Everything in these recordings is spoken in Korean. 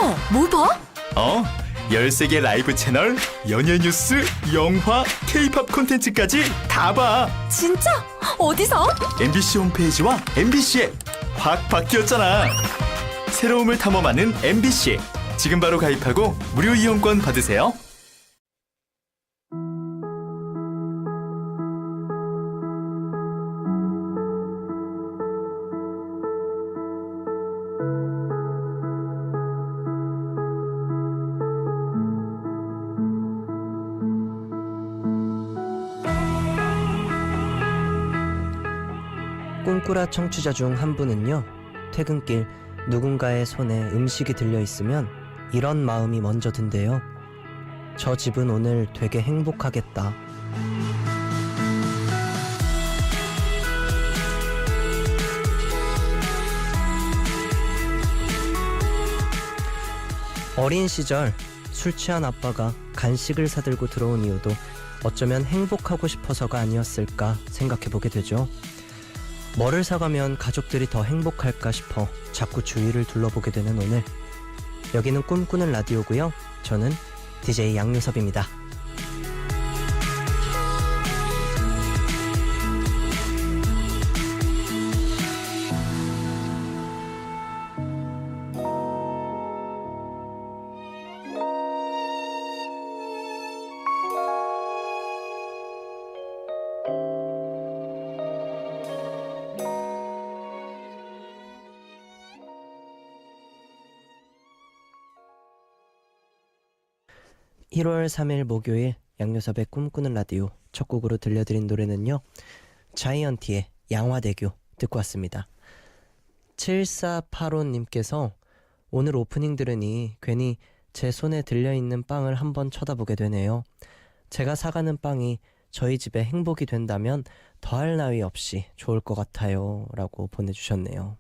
우와, 뭐 봐? 13개 라이브 채널, 연예 뉴스, 영화, K-팝 콘텐츠까지 다 봐. 진짜? 어디서? MBC 홈페이지와 MBC 앱 확 바뀌었잖아. 새로움을 탐험하는 MBC. 지금 바로 가입하고 무료 이용권 받으세요. 꿈꾸라 청취자 중 한 분은요, 퇴근길 누군가의 손에 음식이 들려 있으면 이런 마음이 먼저 든대요. 저 집은 오늘 되게 행복하겠다. 어린 시절 술 취한 아빠가 간식을 사들고 들어온 이유도 어쩌면 행복하고 싶어서가 아니었을까 생각해보게 되죠. 뭐를 사가면 가족들이 더 행복할까 싶어 자꾸 주위를 둘러보게 되는 오늘. 여기는 꿈꾸는 라디오고요. 저는 DJ 양요섭입니다. (1월 3일) 목요일 양요섭의 꿈꾸는 라디오 첫 곡으로 들려드린 노래는요, 자이언티의 양화대교 듣고 왔습니다. 7485님께서 오늘 오프닝 들으니 괜히 제 손에 들려있는 빵을 한번 쳐다보게 되네요. 제가 사가는 빵이 저희 집에 행복이 된다면 더할 나위 없이 좋을 것 같아요 라고 보내주셨네요.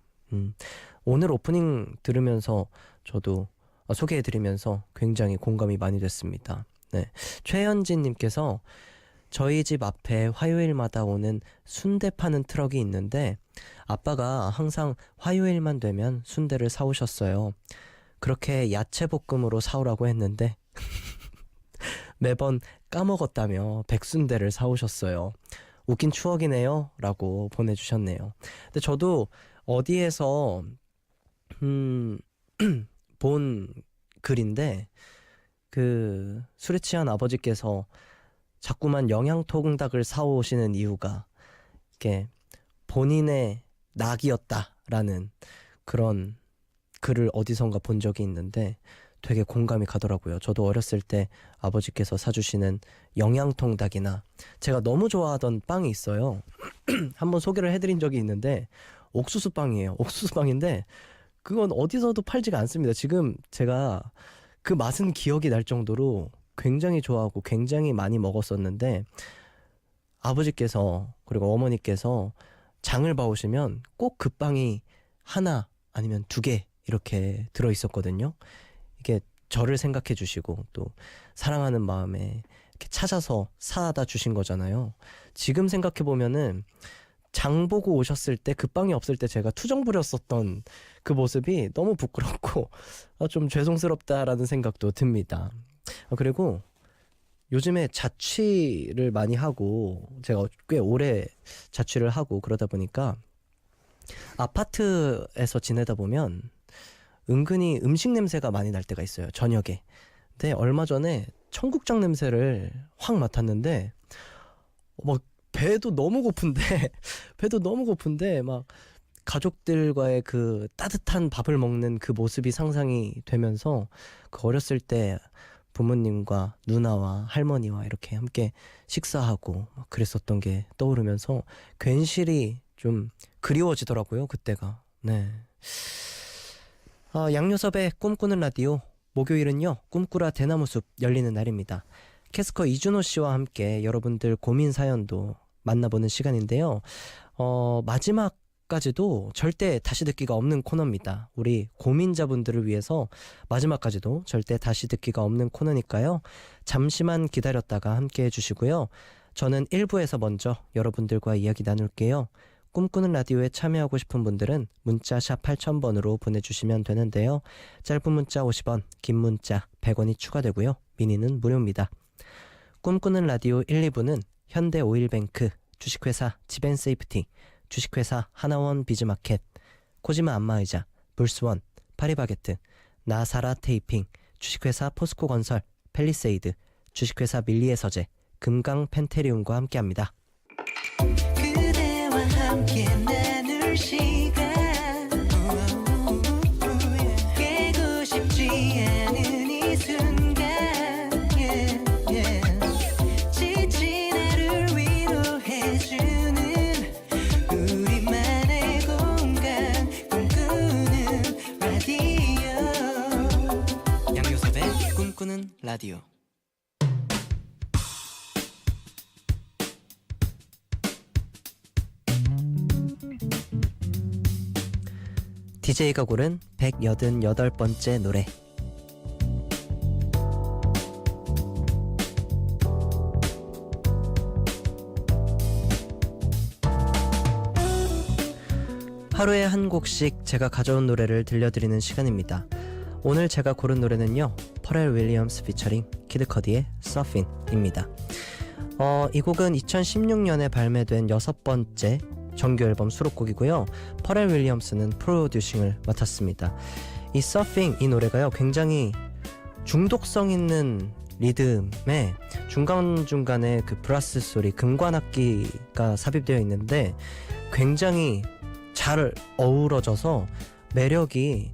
오늘 오프닝 들으면서 저도 소개해드리면서 굉장히 공감이 많이 됐습니다. 네. 최현진님께서 저희 집 앞에 화요일마다 오는 순대 파는 트럭이 있는데 아빠가 항상 화요일만 되면 순대를 사오셨어요. 그렇게 야채볶음으로 사오라고 했는데 매번 까먹었다며 백순대를 사오셨어요. 웃긴 추억이네요 라고 보내주셨네요. 근데 저도 어디에서 본 글인데, 그 술에 취한 아버지께서 자꾸만 영양통닭을 사오시는 이유가 이게 본인의 낙이었다라는 그런 글을 어디선가 본 적이 있는데 되게 공감이 가더라고요. 저도 어렸을 때 아버지께서 사주시는 영양통닭이나 제가 너무 좋아하던 빵이 있어요. 한번 소개를 해드린 적이 있는데 옥수수빵이에요. 옥수수빵인데 그건 어디서도 팔지가 않습니다. 지금 제가 그 맛은 기억이 날 정도로 굉장히 좋아하고 굉장히 많이 먹었었는데 아버지께서 그리고 어머니께서 장을 봐오시면 꼭 그 빵이 하나 아니면 2개 이렇게 들어있었거든요. 이게 저를 생각해 주시고 또 사랑하는 마음에 이렇게 찾아서 사다 주신 거잖아요. 지금 생각해 보면은 장 보고 오셨을 때 그 빵이 없을 때 제가 투정 부렸었던 그 모습이 너무 부끄럽고 좀 죄송스럽다라는 생각도 듭니다. 그리고 요즘에 자취를 많이 하고 제가 꽤 오래 자취를 하고 그러다 보니까 아파트에서 지내다 보면 은근히 음식 냄새가 많이 날 때가 있어요, 저녁에. 근데 얼마 전에 청국장 냄새를 확 맡았는데 막 배도 너무 고픈데 막 가족들과의 그 따뜻한 밥을 먹는 그 모습이 상상이 되면서 그 어렸을 때 부모님과 누나와 할머니와 이렇게 함께 식사하고 막 그랬었던 게 떠오르면서 괜시리 좀 그리워지더라고요, 그때가. 네. 양요섭의 꿈꾸는 라디오 목요일은요, 꿈꾸라 대나무숲 열리는 날입니다. 캐스커 이준호 씨와 함께 여러분들 고민 사연도 만나보는 시간인데요. 마지막까지도 절대 다시 듣기가 없는 코너입니다. 우리 고민자분들을 위해서 마지막까지도 절대 다시 듣기가 없는 코너니까요. 잠시만 기다렸다가 함께 해주시고요. 저는 1부에서 먼저 여러분들과 이야기 나눌게요. 꿈꾸는 라디오에 참여하고 싶은 분들은 문자 샵 8000번으로 보내주시면 되는데요. 짧은 문자 50원, 긴 문자 100원이 추가되고요. 미니는 무료입니다. 꿈꾸는 라디오 1, 2부는 현대 오일뱅크, 주식회사 지벤세이프티, 주식회사 하나원 비즈마켓, 코지마 안마의자, 불스원, 파리바게트, 나사라 테이핑, 주식회사 포스코건설, 펠리세이드, 주식회사 밀리의 서재, 금강 펜테리움과 함께합니다. 그대와 함께 나눌 시간 깨고 싶지 않은 이 순간 지친 하루를 위로해주는 우리만의 공간 꿈꾸는 라디오 양요섭의 꿈꾸는 라디오. DJ가 고른 188번째 노래. 하루에 한 곡씩 제가 가져온 노래를 들려드리는 시간입니다. 오늘 제가 고른 노래는요, 퍼렐 윌리엄스 피처링 키드 커디의 서핑입니다. 이 곡은 2016년에 발매된 6번째 정규 앨범 수록곡이고요. 퍼렐 윌리엄스는 프로듀싱을 맡았습니다. 이 서핑, 이 노래가요, 굉장히 중독성 있는 리듬에 중간중간에 그 브라스 소리, 금관악기가 삽입되어 있는데 굉장히 잘 어우러져서 매력이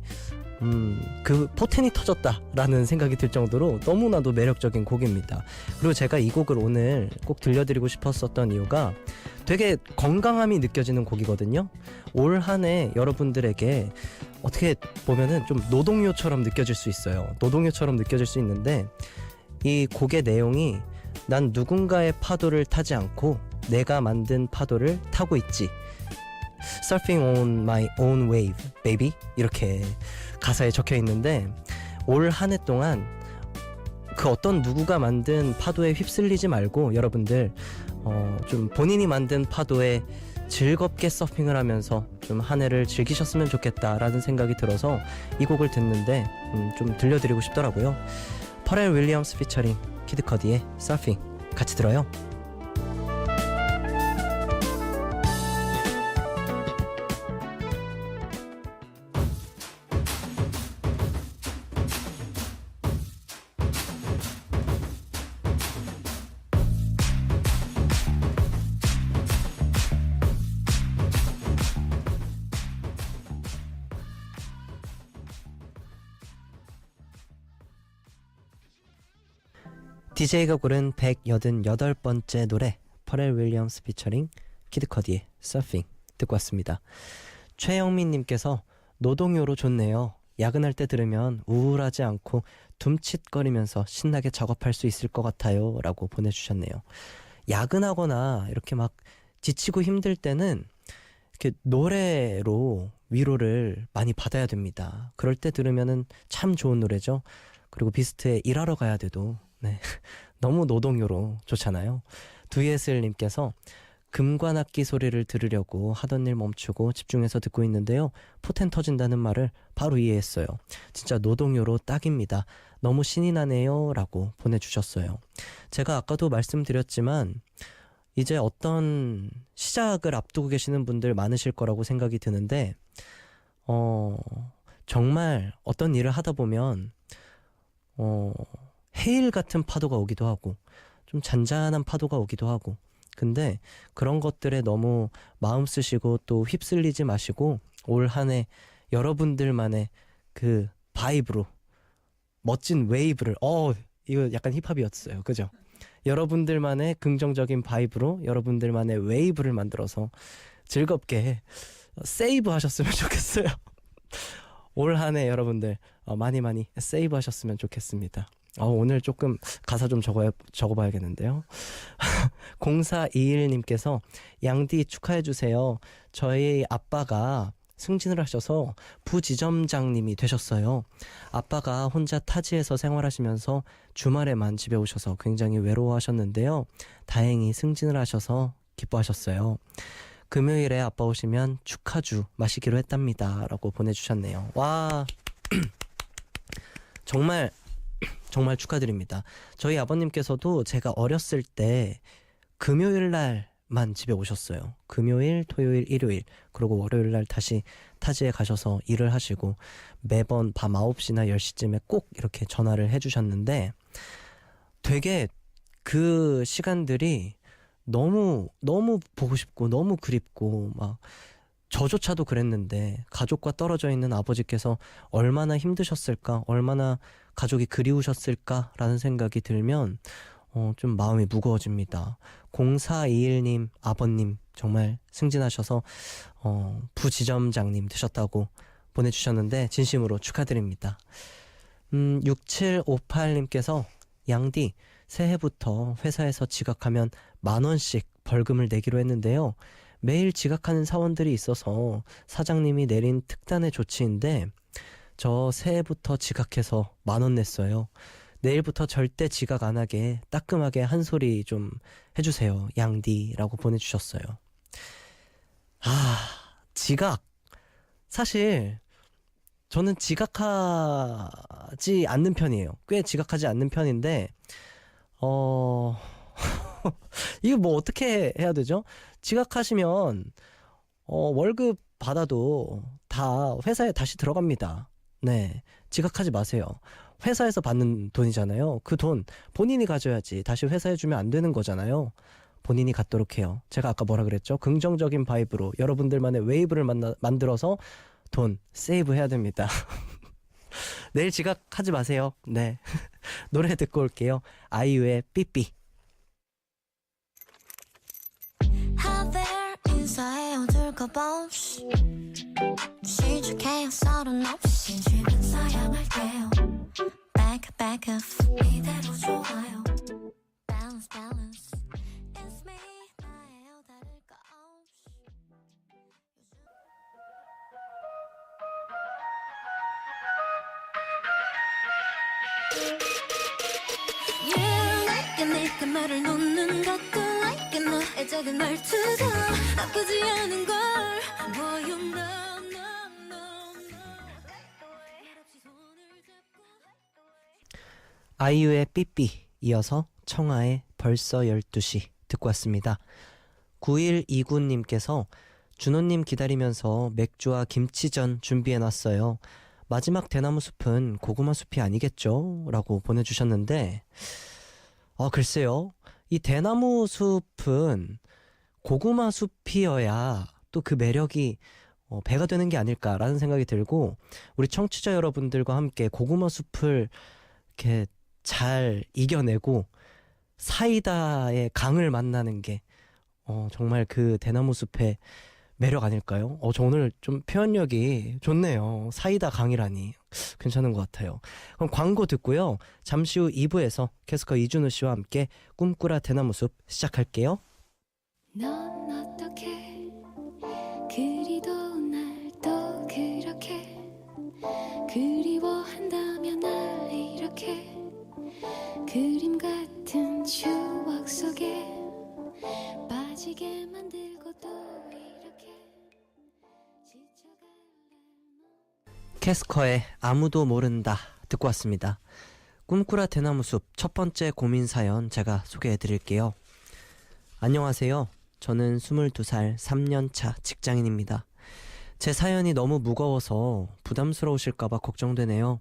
그 포텐이 터졌다라는 생각이 들 정도로 너무나도 매력적인 곡입니다. 그리고 제가 이 곡을 오늘 꼭 들려드리고 싶었었던 이유가 되게 건강함이 느껴지는 곡이거든요. 올 한 해 여러분들에게 어떻게 보면은 좀 노동요처럼 느껴질 수 있어요. 노동요처럼 느껴질 수 있는데 이 곡의 내용이 난 누군가의 파도를 타지 않고 내가 만든 파도를 타고 있지. Surfing on my own wave, baby. 이렇게 가사에 적혀 있는데 올 한 해 동안 그 어떤 누구가 만든 파도에 휩쓸리지 말고 여러분들 좀 본인이 만든 파도에 즐겁게 서핑을 하면서 좀 한 해를 즐기셨으면 좋겠다라는 생각이 들어서 이 곡을 듣는데 좀 들려드리고 싶더라고요. 퍼렐 윌리엄스 피처링 키드 커디의 서핑 같이 들어요. DJ가 고른 188번째 노래 퍼렐 윌리엄스 피처링 키드 커디의 서핑 듣고 왔습니다. 최영민님께서 노동요로 좋네요. 야근할 때 들으면 우울하지 않고 둠칫거리면서 신나게 작업할 수 있을 것 같아요 라고 보내주셨네요. 야근하거나 이렇게 막 지치고 힘들 때는 이렇게 노래로 위로를 많이 받아야 됩니다. 그럴 때 들으면은 참 좋은 노래죠. 그리고 비스트에 일하러 가야 돼도 네. 너무 노동요로 좋잖아요. 두예슬님께서 금관악기 소리를 들으려고 하던 일 멈추고 집중해서 듣고 있는데요. 포텐 터진다는 말을 바로 이해했어요. 진짜 노동요로 딱입니다. 너무 신이 나네요 라고 보내주셨어요. 제가 아까도 말씀드렸지만 이제 어떤 시작을 앞두고 계시는 분들 많으실 거라고 생각이 드는데 정말 어떤 일을 하다 보면 해일 같은 파도가 오기도 하고 좀 잔잔한 파도가 오기도 하고 근데 그런 것들에 너무 마음 쓰시고 또 휩쓸리지 마시고 올 한 해 여러분들만의 그 바이브로 멋진 웨이브를 이거 약간 힙합이었어요. 그죠? 여러분들만의 긍정적인 바이브로 여러분들만의 웨이브를 만들어서 즐겁게 세이브 하셨으면 좋겠어요. 올 한 해 여러분들 많이 세이브 하셨으면 좋겠습니다. 오늘 조금 가사 좀 적어봐야겠는데요. 0421님께서 양디 축하해주세요. 저희 아빠가 승진을 하셔서 부지점장님이 되셨어요. 아빠가 혼자 타지에서 생활하시면서 주말에만 집에 오셔서 굉장히 외로워하셨는데요. 다행히 승진을 하셔서 기뻐하셨어요. 금요일에 아빠 오시면 축하주 마시기로 했답니다. 라고 보내주셨네요. 와, 정말 축하드립니다. 저희 아버님께서도 제가 어렸을 때 금요일 날만 집에 오셨어요. 금요일, 토요일, 일요일, 그리고 월요일 날 다시 타지에 가셔서 일을 하시고 매번 밤 9시나 10시쯤에 꼭 이렇게 전화를 해주셨는데 되게 그 시간들이 너무 보고 싶고 너무 그립고 막 저조차도 그랬는데 가족과 떨어져 있는 아버지께서 얼마나 힘드셨을까, 얼마나 가족이 그리우셨을까라는 생각이 들면 좀 마음이 무거워집니다. 0421님 아버님 정말 승진하셔서 부지점장님 되셨다고 보내주셨는데 진심으로 축하드립니다. 6758님께서 양디 새해부터 회사에서 지각하면 10,000원씩 벌금을 내기로 했는데요. 매일 지각하는 사원들이 있어서 사장님이 내린 특단의 조치인데 저 새해부터 지각해서 10,000원 냈어요. 내일부터 절대 지각 안 하게 따끔하게 한 소리 좀 해주세요. 양디라고 보내주셨어요. 지각. 사실 저는 지각하지 않는 편이에요. 꽤 지각하지 않는 편인데 이거 뭐 어떻게 해야 되죠? 지각하시면 월급 받아도 다 회사에 다시 들어갑니다. 네, 지각하지 마세요. 회사에서 받는 돈이잖아요. 그 돈 본인이 가져야지 다시 회사에 주면 안 되는 거잖아요. 본인이 갖도록 해요. 제가 아까 뭐라 그랬죠? 긍정적인 바이브로 여러분들만의 웨이브를 만들어서 돈 세이브 해야 됩니다. 내일 지각하지 마세요. 네. 노래 듣고 올게요. 아이유의 삐삐. 인사해 어둘까봐 없이 시작해요 서른 없이 지금 사양할게요 back off 이대로 좋아요 balance it's me 나예요 다를 거 없이 like 내가 말을 놓는 것도 like 너의 작은 말투도 나쁘지 않은 걸 보여 no 아이유의 삐삐 이어서 청하의 벌써 12시 듣고 왔습니다. 9129님께서 준호님 기다리면서 맥주와 김치전 준비해놨어요. 마지막 대나무 숲은 고구마 숲이 아니겠죠? 라고 보내주셨는데 글쎄요. 이 대나무 숲은 고구마 숲이어야 또 그 매력이 배가 되는 게 아닐까라는 생각이 들고 우리 청취자 여러분들과 함께 고구마 숲을 이렇게 잘 이겨내고 사이다의 강을 만나는 게 정말 그 대나무 숲의 매력 아닐까요? 저 오늘 좀 표현력이 좋네요. 사이다 강이라니 괜찮은 것 같아요. 그럼 광고 듣고요. 잠시 후 2부에서 캐스커 이준우 씨와 함께 꿈꾸라 대나무 숲 시작할게요. 넌 어떻게 그리도 날 또 그렇게 그리워한다면 날 이렇게 그림 같은 추억 속에 빠지게 만들고 또 이렇게 지쳐갈래 캐스커의 아무도 모른다 듣고 왔습니다. 꿈꾸라 대나무 숲 첫 번째 고민 사연 제가 소개해 드릴게요. 안녕하세요. 저는 22살 3년차 직장인입니다. 제 사연이 너무 무거워서 부담스러우실까봐 걱정되네요.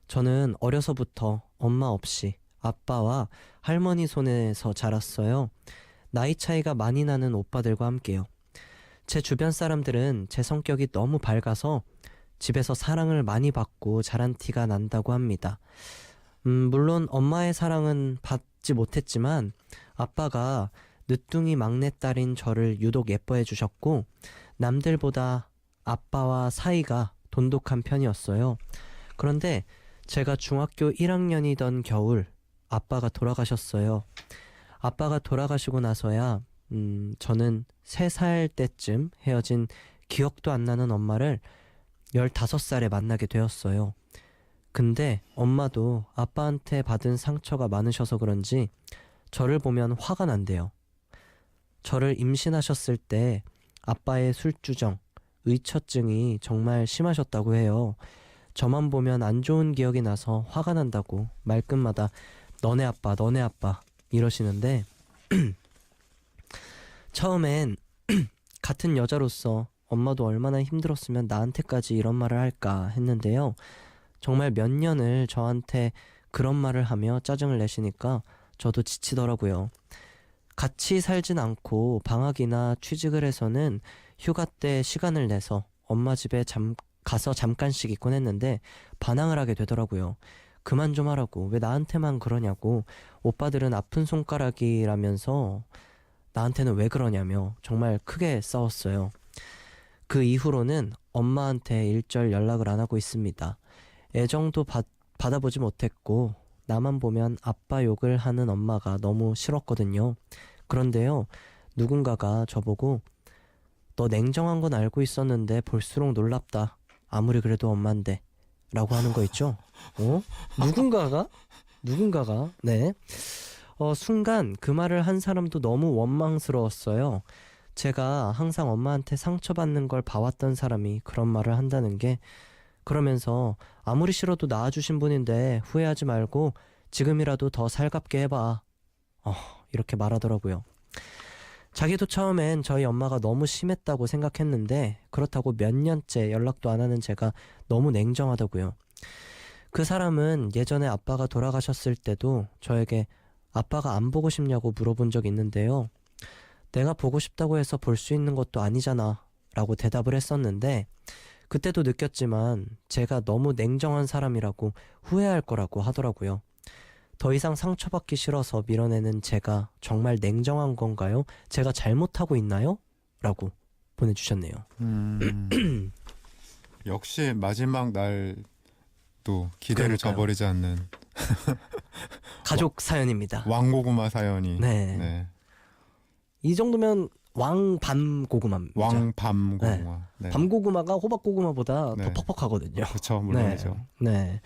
저는 어려서부터 엄마 없이 아빠와 할머니 손에서 자랐어요. 나이 차이가 많이 나는 오빠들과 함께요. 제 주변 사람들은 제 성격이 너무 밝아서 집에서 사랑을 많이 받고 자란 티가 난다고 합니다. 물론 엄마의 사랑은 받지 못했지만 아빠가 늦둥이 막내딸인 저를 유독 예뻐해 주셨고 남들보다 아빠와 사이가 돈독한 편이었어요. 그런데 제가 중학교 1학년이던 겨울 아빠가 돌아가셨어요. 아빠가 돌아가시고 나서야 저는 3살 때쯤 헤어진 기억도 안 나는 엄마를 15살에 만나게 되었어요. 근데 엄마도 아빠한테 받은 상처가 많으셔서 그런지 저를 보면 화가 난대요. 저를 임신하셨을 때 아빠의 술주정, 의처증이 정말 심하셨다고 해요. 저만 보면 안 좋은 기억이 나서 화가 난다고 말끝마다 너네 아빠 이러시는데 처음엔 같은 여자로서 엄마도 얼마나 힘들었으면 나한테까지 이런 말을 할까 했는데요. 정말 몇 년을 저한테 그런 말을 하며 짜증을 내시니까 저도 지치더라고요. 같이 살진 않고 방학이나 취직을 해서는 휴가 때 시간을 내서 엄마 집에 가서 잠깐씩 있곤 했는데 반항을 하게 되더라고요. 그만 좀 하라고, 왜 나한테만 그러냐고, 오빠들은 아픈 손가락이라면서 나한테는 왜 그러냐며 정말 크게 싸웠어요. 그 이후로는 엄마한테 일절 연락을 안 하고 있습니다. 애정도 받아보지 못했고 나만 보면 아빠 욕을 하는 엄마가 너무 싫었거든요. 그런데요, 누군가가 저보고 너 냉정한 건 알고 있었는데 볼수록 놀랍다. 아무리 그래도 엄만데 라고 하는 거 있죠. 누군가가 네. 순간 그 말을 한 사람도 너무 원망스러웠어요. 제가 항상 엄마한테 상처받는 걸 봐왔던 사람이 그런 말을 한다는 게, 그러면서 아무리 싫어도 낳아주신 분인데 후회하지 말고 지금이라도 더 살갑게 해봐. 이렇게 말하더라고요. 자기도 처음엔 저희 엄마가 너무 심했다고 생각했는데 그렇다고 몇 년째 연락도 안 하는 제가 너무 냉정하다고요. 그 사람은 예전에 아빠가 돌아가셨을 때도 저에게 아빠가 안 보고 싶냐고 물어본 적 있는데요. 내가 보고 싶다고 해서 볼 수 있는 것도 아니잖아 라고 대답을 했었는데, 그때도 느꼈지만 제가 너무 냉정한 사람이라고 후회할 거라고 하더라고요. 더 이상 상처받기 싫어서 밀어내는 제가 정말 냉정한 건가요? 제가 잘못하고 있나요? 라고 보내주셨네요. 역시 마지막 날도 기대를 그러니까요. 저버리지 않는 가족 사연입니다. 왕고구마 사연이. 네. 이 정도면 왕밤고구마입니다. 왕밤고구마. 네. 밤고구마가 호박고구마보다 네. 더 퍽퍽하거든요. 그렇죠, 물론이죠. 네.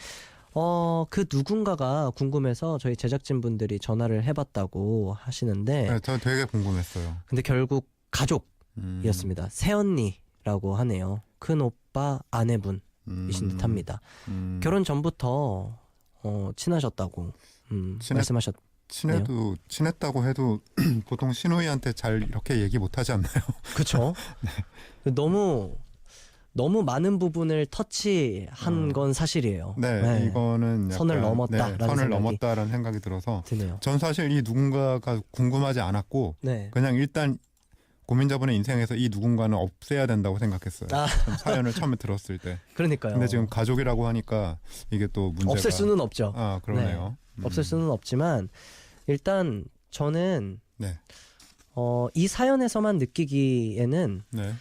그 누군가가 궁금해서 저희 제작진분들이 전화를 해봤다고 하시는데, 네, 저 되게 궁금했어요. 근데 결국 가족이었습니다. 새언니라고 하네요. 큰 오빠 아내분이신 듯합니다. 결혼 전부터 친하셨다고 말씀하셨. 친했다고 해도 보통 시누이한테 잘 이렇게 얘기 못하지 않나요? 그렇죠. 너무 많은 부분을 터치한 건 사실이에요. 네, 이거는 약간, 선을 넘었다라는 선을 생각이 넘었다라는 생각이 들어서 드네요. 전 사실 이 누군가가 궁금하지 않았고 네. 그냥 일단 고민자분의 인생에서 이 누군가는 없애야 된다고 생각했어요. 좀 사연을 처음에 들었을 때. 그러니까요. 근데 지금 가족이라고 하니까 이게 또 문제가 없앨 수는 없죠. 아, 그러네요. 없앨 수는 없지만 일단 저는 네. 이 사연에서만 느끼기에는 네.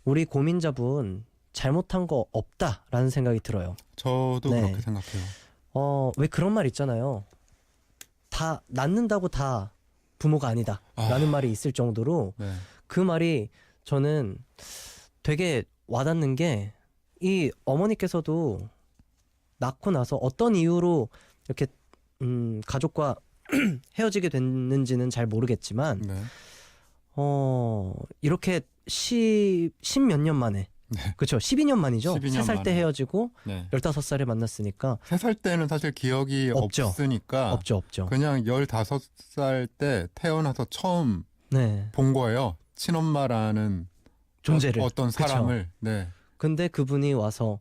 우리 고민자분 잘못한 거 없다라는 생각이 들어요. 저도 네. 그렇게 생각해요. 왜 그런 말 있잖아요. 다 낳는다고 다 부모가 아니다 라는 말이 있을 정도로 네. 그 말이 저는 되게 와닿는 게, 이 어머니께서도 낳고 나서 어떤 이유로 이렇게 가족과 헤어지게 됐는지는 잘 모르겠지만 네. 이렇게 10몇 년 만에 네. 그렇죠. 12년 만이죠. 12년 3살 때 만에. 헤어지고 네. 15살에 만났으니까 3살 때는 사실 기억이 없죠. 없으니까 없죠. 그냥 15살 때 태어나서 처음 네. 본 거예요. 친엄마라는 존재를. 어떤 그쵸. 사람을. 네. 근데 그분이 와서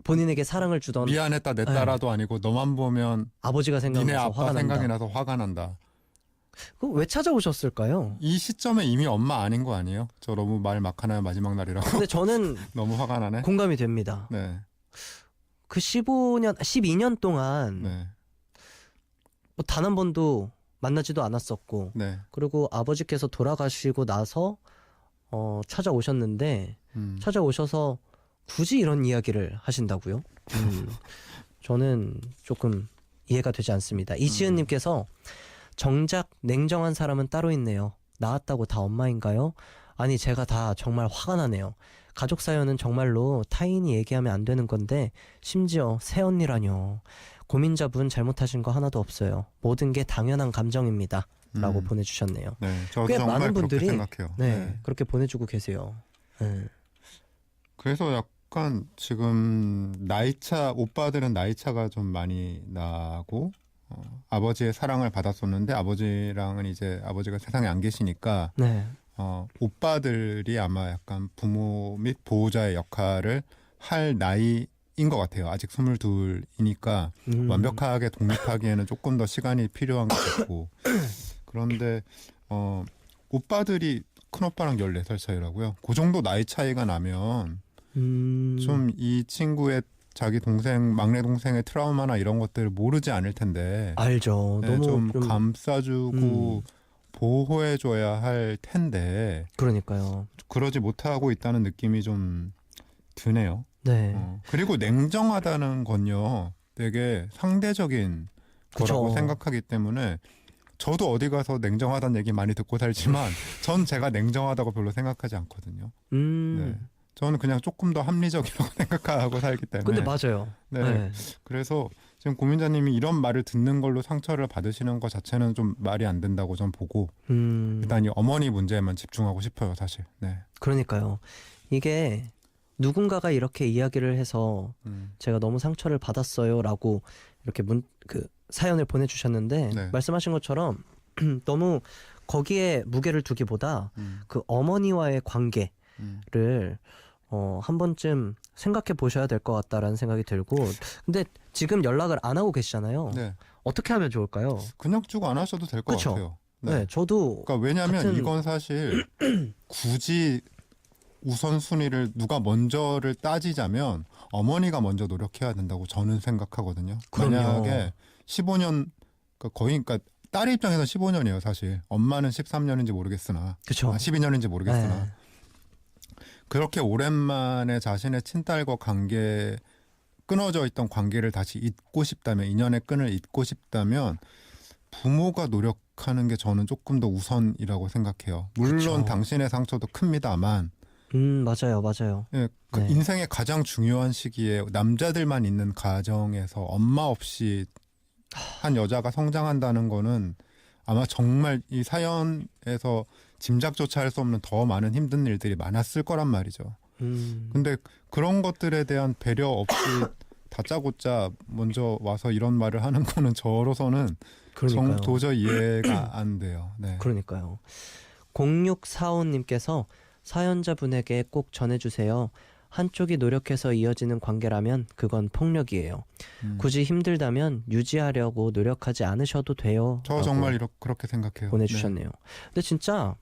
본인에게 사랑을 주던 미안했다 내 딸아도 아니고 너만 보면 아버지가 니네 생각나서 아빠 화가 생각이 난다. 나서 화가 난다. 그거 왜 찾아오셨을까요? 이 시점에 이미 엄마 아닌 거 아니에요? 저 너무 말 막 하나요 마지막 날이라고. 근데 저는 너무 화가 나네. 공감이 됩니다. 네. 그 12년 동안 네. 뭐 단 한 번도 만나지도 않았었고, 네. 그리고 아버지께서 돌아가시고 나서 찾아오셨는데 찾아오셔서 굳이 이런 이야기를 하신다고요? 저는 조금 이해가 되지 않습니다. 이지은님께서 정작 냉정한 사람은 따로 있네요. 낳았다고 다 엄마인가요? 아니, 제가 다 정말 화가 나네요. 가족 사연은 정말로 타인이 얘기하면 안 되는 건데 심지어 새언니라뇨. 고민자분 잘못하신 거 하나도 없어요. 모든 게 당연한 감정입니다. 라고 보내주셨네요. 네, 저도 꽤 정말 많은 그렇게 분들이 생각해요. 네, 그렇게 보내주고 계세요. 네. 그래서 약간 지금 나이차 오빠들은 나이차가 좀 많이 나고 아버지의 사랑을 받았었는데 아버지랑은 이제 아버지가 세상에 안 계시니까 네. 오빠들이 아마 약간 부모 및 보호자의 역할을 할 나이인 것 같아요. 아직 22이니까 완벽하게 독립하기에는 조금 더 시간이 필요한 것 같고 그런데 오빠들이 큰오빠랑 14살 차이라고요. 그 정도 나이 차이가 나면 좀 이 친구의 자기 동생, 막내 동생의 트라우마나 이런 것들을 모르지 않을 텐데 알죠. 네, 너무 좀 감싸주고 보호해줘야 할 텐데 그러니까요. 그러지 못하고 있다는 느낌이 좀 드네요. 네. 그리고 냉정하다는 건요 되게 상대적인 거라고 그쵸. 생각하기 때문에 저도 어디 가서 냉정하다는 얘기 많이 듣고 살지만 전 제가 냉정하다고 별로 생각하지 않거든요. 네. 저는 그냥 조금 더 합리적이라고 생각하고 살기 때문에. 근데 맞아요. 네. 네. 그래서 지금 고민자님이 이런 말을 듣는 걸로 상처를 받으시는 것 자체는 좀 말이 안 된다고 전 보고 일단 이 어머니 문제에만 집중하고 싶어요, 사실. 네. 그러니까요. 이게 누군가가 이렇게 이야기를 해서 제가 너무 상처를 받았어요라고 이렇게 사연을 보내주셨는데 네. 말씀하신 것처럼 너무 거기에 무게를 두기보다 그 어머니와의 관계를 한 번쯤 생각해 보셔야 될 것 같다라는 생각이 들고 근데 지금 연락을 안 하고 계시잖아요. 네. 어떻게 하면 좋을까요? 그냥 쭉 안 하셔도 될 것 그쵸? 같아요. 네, 저도 그러니까 왜냐하면 같은- 이건 사실 굳이 우선순위를 누가 먼저를 따지자면 어머니가 먼저 노력해야 된다고 저는 생각하거든요. 그럼요. 만약에 15년 그러니까 딸의 입장에서 15년이에요, 사실. 엄마는 13년인지 모르겠으나, 그쵸. 12년인지 모르겠으나 네. 그렇게 오랜만에 자신의 친딸과 끊어져 있던 관계를 다시 잇고 싶다면 인연의 끈을 잇고 싶다면 부모가 노력하는 게 저는 조금 더 우선이라고 생각해요. 물론 그쵸. 당신의 상처도 큽니다만 맞아요. 예, 그 네. 인생의 가장 중요한 시기에 남자들만 있는 가정에서 엄마 없이 한 여자가 성장한다는 거는 아마 정말 이 사연에서 짐작조차 할 수 없는 더 많은 힘든 일들이 많았을 거란 말이죠. 근데 그런 것들에 대한 배려 없이 다짜고짜 먼저 와서 이런 말을 하는 거는 저로서는 그러니까요. 도저히 이해가 안 돼요. 네. 그러니까요. 0645님께서 사연자분에게 꼭 전해주세요. 한쪽이 노력해서 이어지는 관계라면 그건 폭력이에요. 굳이 힘들다면 유지하려고 노력하지 않으셔도 돼요. 저 정말 그렇게 생각해요. 보내주셨네요. 근데 진짜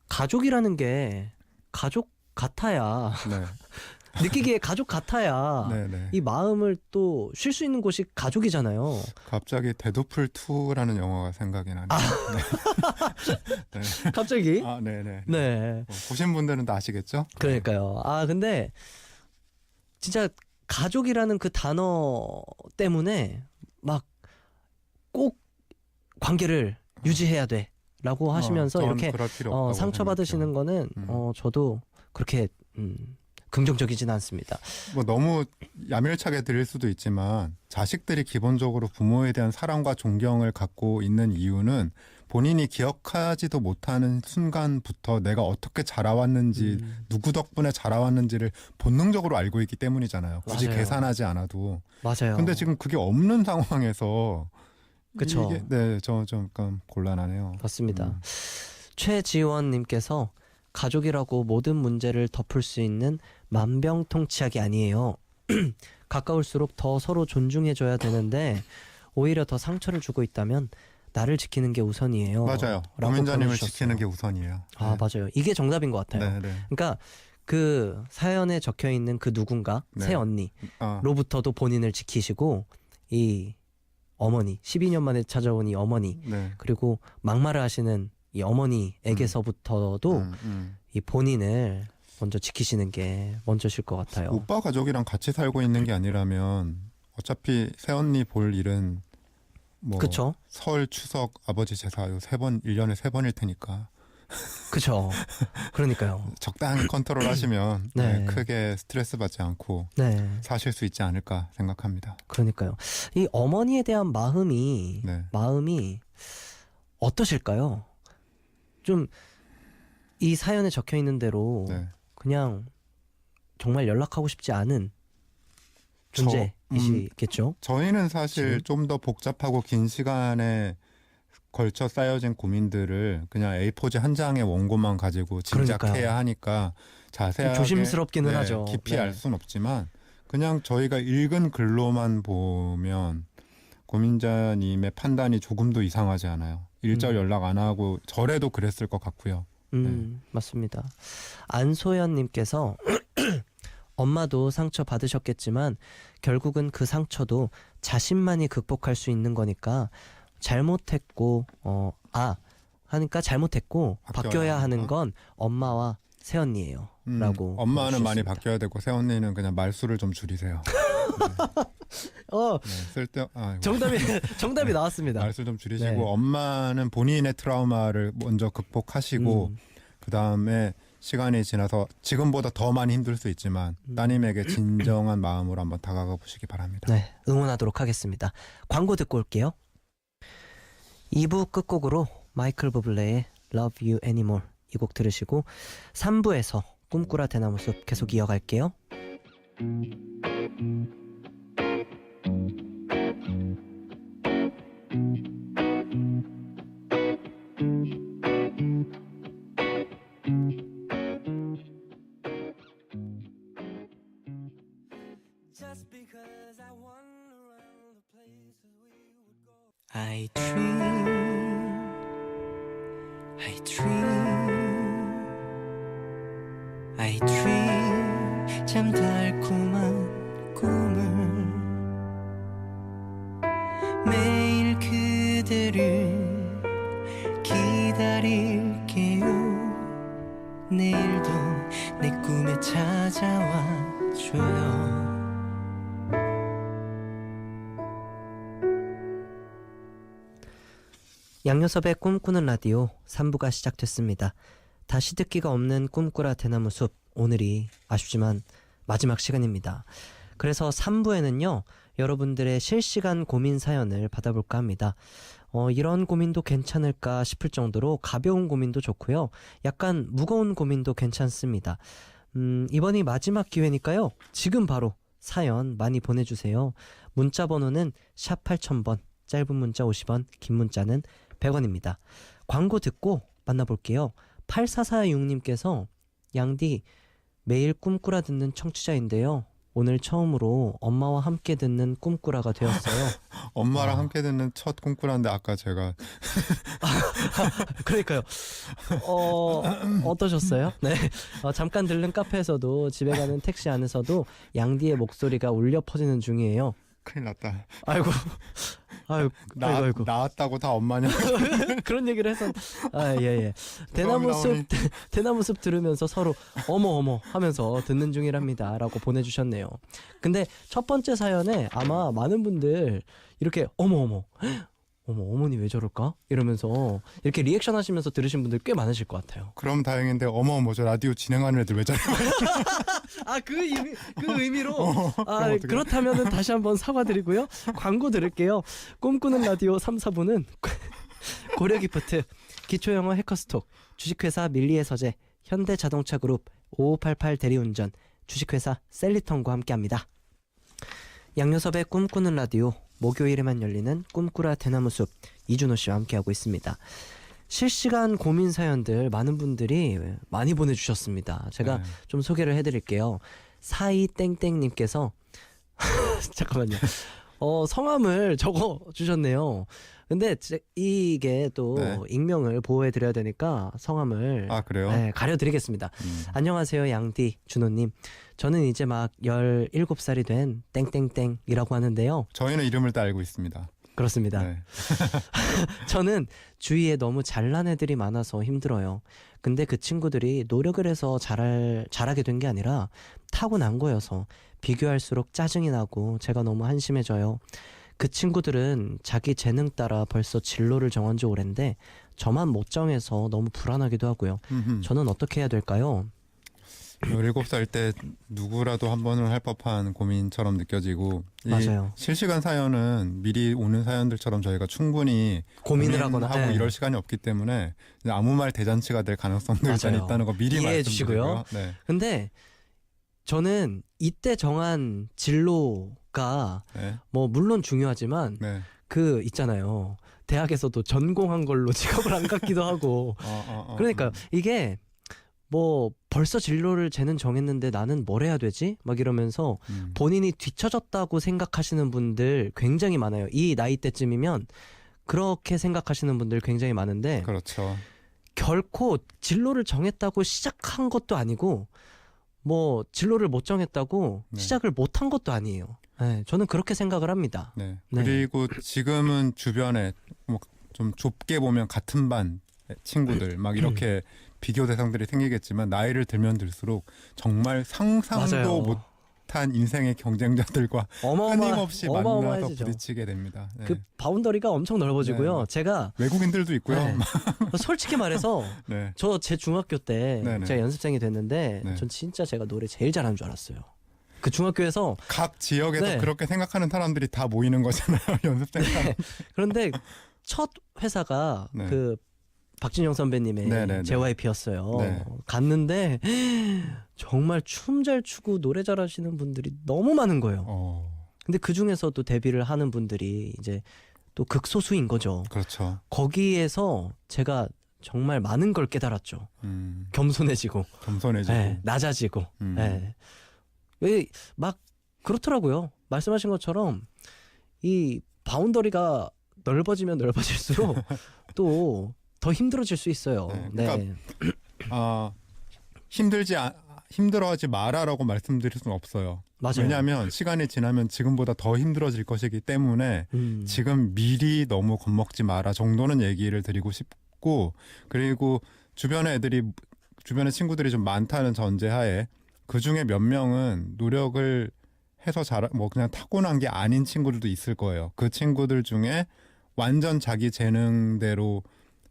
가족이라는 게 가족 같아야 네. 느끼기에 가족 같아야 네, 네. 이 마음을 또 쉴 수 있는 곳이 가족이잖아요. 갑자기 데드풀 2라는 영화가 생각이 나네요. 네. 갑자기? 아, 네, 네. 네. 보신 분들은 다 아시겠죠? 그러니까요. 근데 진짜 가족이라는 그 단어 때문에 막 꼭 관계를 유지해야 돼라고 하시면서 저는 이렇게 그럴 필요 없다고 상처 받으시는 생각해요. 거는 저도 그렇게 긍정적이진 않습니다. 뭐 너무 야멸차게 들릴 수도 있지만 자식들이 기본적으로 부모에 대한 사랑과 존경을 갖고 있는 이유는 본인이 기억하지도 못하는 순간부터 내가 어떻게 자라왔는지 누구 덕분에 자라왔는지를 본능적으로 알고 있기 때문이잖아요. 굳이 맞아요. 계산하지 않아도. 맞아요. 근데 지금 그게 없는 상황에서 그쵸. 이게 네, 저 좀 약간 곤란하네요. 맞습니다. 최지원님께서 가족이라고 모든 문제를 덮을 수 있는 만병통치약이 아니에요. 가까울수록 더 서로 존중해줘야 되는데 오히려 더 상처를 주고 있다면 나를 지키는 게 우선이에요. 맞아요. 라고 고민자님을 보내주셨어요. 지키는 게 우선이에요. 맞아요. 이게 정답인 것 같아요. 네, 네. 그러니까 그 사연에 적혀 있는 그 누군가 네. 새 언니로부터도 본인을 지키시고 이 어머니 12년 만에 찾아온 이 어머니 네. 그리고 막말을 하시는 이 어머니에게서부터도 이 본인을 먼저 지키시는 게 먼저실 것 같아요. 오빠 가족이랑 같이 살고 있는 게 아니라면 어차피 새언니 볼 일은 뭐 그쵸? 설, 추석, 아버지 제사 요 3번 1년에 3번일 테니까 그쵸? 그러니까요. 적당히 컨트롤 하시면 네. 네, 크게 스트레스 받지 않고 네, 사실 수 있지 않을까 생각합니다. 그러니까요. 이 어머니에 대한 마음이 네. 어떠실까요? 좀 이 사연에 적혀 있는 대로 네. 그냥 정말 연락하고 싶지 않은 존재이시겠죠? 저희는 사실 지금? 좀 더 복잡하고 긴 시간에 걸쳐 쌓여진 고민들을 그냥 A4지 한 장의 원고만 가지고 짐작해야 그러니까요. 하니까 자세하게 조심스럽기는 네, 하죠. 깊이 네. 알 수는 없지만 그냥 저희가 읽은 글로만 보면 고민자님의 판단이 조금도 이상하지 않아요. 일절 연락 안 하고 저래도 그랬을 것 같고요. 맞습니다. 안소연님께서 엄마도 상처 받으셨겠지만 결국은 그 상처도 자신만이 극복할 수 있는 거니까 잘못했고 하니까 잘못했고 바뀌어야 하는 건 엄마와 새언니예요. 라고 엄마는 많이 보내주셨습니다. 바뀌어야 되고 새언니는 그냥 말수를 좀 줄이세요. 정답이 나왔습니다. 말수 좀 줄이시고 네. 엄마는 본인의 트라우마를 먼저 극복하시고 그 다음에 시간이 지나서 지금보다 더 많이 힘들 수 있지만 따님에게 진정한 마음으로 한번 다가가 보시기 바랍니다. 네, 응원하도록 하겠습니다. 광고 듣고 올게요. 2부 끝곡으로 마이클 부블레의 Love You Anymore 이 곡 들으시고 3부에서 꿈꾸라 대나무숲 계속 이어갈게요. I dream 참 달콤한 꿈을 매일 그대를 기다릴게요. 내일도 내 꿈에 찾아와 줘요. 양요섭의 꿈꾸는 라디오 3부가 시작됐습니다. 다시 듣기가 없는 꿈꾸라 대나무숲, 오늘이 아쉽지만 마지막 시간입니다. 그래서 3부에는요 여러분들의 실시간 고민 사연을 받아볼까 합니다. 이런 고민도 괜찮을까 싶을 정도로 가벼운 고민도 좋고요, 약간 무거운 고민도 괜찮습니다. 이번이 마지막 기회니까요 지금 바로 사연 많이 보내주세요. 문자 번호는 샵 8000번, 짧은 문자 50원, 긴 문자는 100원입니다. 광고 듣고 만나볼게요. 8446님께서 양디 매일 꿈꾸라 듣는 청취자인데요. 오늘 처음으로 엄마와 함께 듣는 꿈꾸라가 되었어요. 엄마랑 함께 듣는 첫 꿈꾸라인데 아까 제가 그러니까요. 어떠셨어요? 네. 잠깐 들른 카페에서도 집에 가는 택시 안에서도 양디의 목소리가 울려 퍼지는 중이에요. 큰일 났다. 아이고. 나왔다고 다 엄마냐. 그런 얘기를 해서 예. 대나무숲 들으면서 서로 어머 하면서 듣는 중이랍니다라고 보내주셨네요. 근데 첫 번째 사연에 아마 많은 분들 이렇게 어머니 왜 저럴까 이러면서 이렇게 리액션 하시면서 들으신 분들 꽤 많으실 것 같아요. 그럼 다행인데 저 라디오 진행하는 애들 왜 저래? 그 의미로 어떡해. 그렇다면은 다시 한번 사과드리고요. 광고 들을게요. 꿈꾸는 라디오 3, 4부는 고려기프트, 기초영어 해커스톡, 주식회사 밀리의 서재, 현대자동차그룹, 5588 대리운전, 주식회사 셀리턴과 함께합니다. 양요섭의 꿈꾸는 라디오, 목요일에만 열리는 꿈꾸라 대나무숲, 이준호 씨와 함께하고 있습니다. 실시간 고민 사연들 많은 분들이 많이 보내주셨습니다. 제가 좀 소개를 해드릴게요. 42땡땡님께서 잠깐만요. 성함을 적어주셨네요. 근데 이게 또 익명을 보호해드려야 되니까 성함을 그래요? 네, 가려드리겠습니다. 안녕하세요 양디 준호님. 저는 이제 막 17살이 된 땡땡땡이라고 하는데요. 저희는 이름을 다 알고 있습니다. 그렇습니다. 네. 저는 주위에 너무 잘난 애들이 많아서 힘들어요. 근데 그 친구들이 노력을 해서 잘하게 된 게 아니라 타고난 거여서 비교할수록 짜증이 나고 제가 너무 한심해져요. 그 친구들은 자기 재능 따라 벌써 진로를 정한 지 오랜데 저만 못 정해서 너무 불안하기도 하고요. 저는 어떻게 해야 될까요? 17살 때 누구라도 한 번은 할 법한 고민처럼 느껴지고 이 맞아요. 실시간 사연은 미리 오는 사연들처럼 저희가 충분히 고민을 하거나 하고 네. 이럴 시간이 없기 때문에 이제 아무 말 대잔치가 될 가능성도 일단 맞아요. 있다는 거 미리 이해해 말씀드리고요. 주시고요. 네. 근데 저는 이때 정한 진로가 네. 뭐 물론 중요하지만 네. 그 있잖아요. 대학에서도 전공한 걸로 직업을 안 갖기도 하고 그러니까 이게 뭐 벌써 진로를 쟤는 정했는데 나는 뭘 해야 되지? 막 이러면서 본인이 뒤처졌다고 생각하시는 분들 굉장히 많아요. 이 나이 때쯤이면 그렇게 생각하시는 분들 굉장히 많은데 그렇죠. 결코 진로를 정했다고 시작한 것도 아니고 뭐 진로를 못 정했다고 네. 시작을 못 한 것도 아니에요. 네, 저는 그렇게 생각을 합니다. 네. 네. 그리고 지금은 주변에 뭐 좀 좁게 보면 같은 반 친구들 막 이렇게 비교 대상들이 생기겠지만 나이를 들면 들수록 정말 상상도 맞아요. 못한 인생의 경쟁자들과 끊임없이 만나서 어마어마해지죠. 부딪히게 됩니다. 네. 그 바운더리가 엄청 넓어지고요. 네. 제가 외국인들도 있고요. 네. 솔직히 말해서 네. 저 제 중학교 때 네네. 제가 연습생이 됐는데 네. 전 진짜 제가 노래 제일 잘하는 줄 알았어요. 그 중학교에서 각 지역에서 네. 그렇게 생각하는 사람들이 다 모이는 거잖아요. 연습생 사람. 그런데 첫 회사가 네. 그 박진영 선배님의 네네네. JYP였어요. 네. 갔는데 정말 춤 잘 추고 노래 잘하시는 분들이 너무 많은 거예요. 근데 그 중에서도 데뷔를 하는 분들이 이제 또 극소수인 거죠. 그렇죠. 거기에서 제가 정말 많은 걸 깨달았죠. 겸손해지고, 겸손해지고. 네, 낮아지고. 네. 막 그렇더라고요. 말씀하신 것처럼 이 바운더리가 넓어지면 넓어질수록 또 더 힘들어질 수 있어요. 네, 그러니까 힘들어하지 마라라고 말씀드릴 수는 없어요. 맞아요. 왜냐하면 시간이 지나면 지금보다 더 힘들어질 것이기 때문에 지금 미리 너무 겁먹지 마라 정도는 얘기를 드리고 싶고, 그리고 주변에 친구들이 좀 많다는 전제하에 그 중에 몇 명은 노력을 해서 뭐 그냥 타고난 게 아닌 친구들도 있을 거예요. 그 친구들 중에 완전 자기 재능대로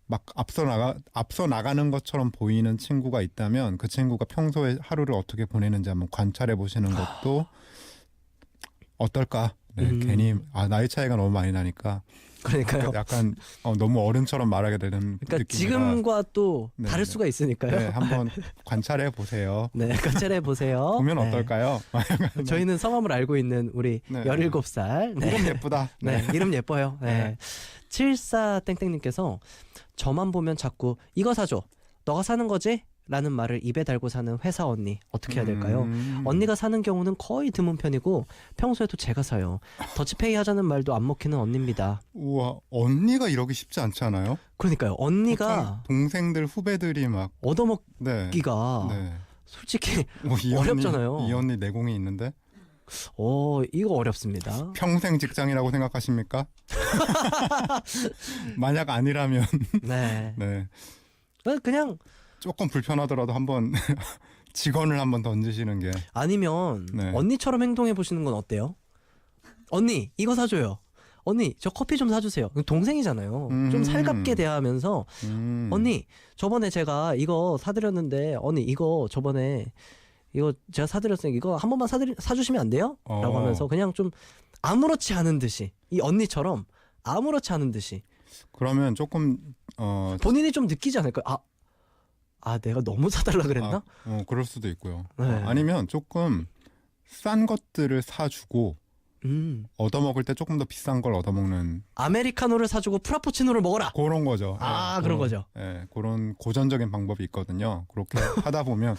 막 앞서 나가는 것처럼 보이는 친구가 있다면 그 친구가 평소에 하루를 어떻게 보내는지 한번 관찰해 보시는 것도 어떨까? 네, 괜히 나이 차이가 너무 많이 나니까 그러니까요. 약간 너무 어른처럼 말하게 되는 그러니까 느낌이라. 지금과 또 네, 다를 네. 수가 있으니까요. 네, 한번 관찰해 보세요. 네, 관찰해 보세요. 보면 네. 어떨까요? 저희는 성함을 알고 있는 우리 네. 17살. 네. 이름 예쁘다. 네, 이름 예뻐요. 네. 네. 74땡땡님께서 저만 보면 자꾸 이거 사줘. 너가 사는 거지? 라는 말을 입에 달고 사는 회사 언니 어떻게 해야 될까요? 언니가 사는 경우는 거의 드문 편이고 평소에도 제가 사요. 더치페이 하자는 말도 안 먹히는 언니입니다. 우와, 언니가 이러기 쉽지 않잖아요. 그러니까요. 언니가 보통 동생들 후배들이 막 얻어먹기가 네. 솔직히 이 어렵잖아요. 이 언니 내공이 있는데 이거 어렵습니다. 평생 직장이라고 생각하십니까? 만약 아니라면 네. 네. 그냥 조금 불편하더라도 한번 직원을 한번 던지시는 게 아니면 네. 언니처럼 행동해 보시는 건 어때요? 언니 이거 사줘요. 언니 저 커피 좀 사주세요. 동생이잖아요. 좀 살갑게 대하면서 언니 저번에 제가 이거 사드렸는데 언니 이거 저번에 이거 제가 사드렸으니까 이거 한 번만 사주시면 안 돼요? 라고 하면서 그냥 좀 아무렇지 않은 듯이 이 언니처럼 아무렇지 않은 듯이 그러면 조금 본인이 좀 느끼지 않을까요? 내가 너무 사달라 그랬나? 그럴 수도 있고요. 네. 아니면 조금 싼 것들을 사주고 얻어먹을 때 조금 더 비싼 걸 얻어먹는 아메리카노를 사주고 프라푸치노를 먹어라. 그런 거죠. 아, 그런 거죠. 네, 그런 고전적인 방법이 있거든요. 그렇게 하다 보면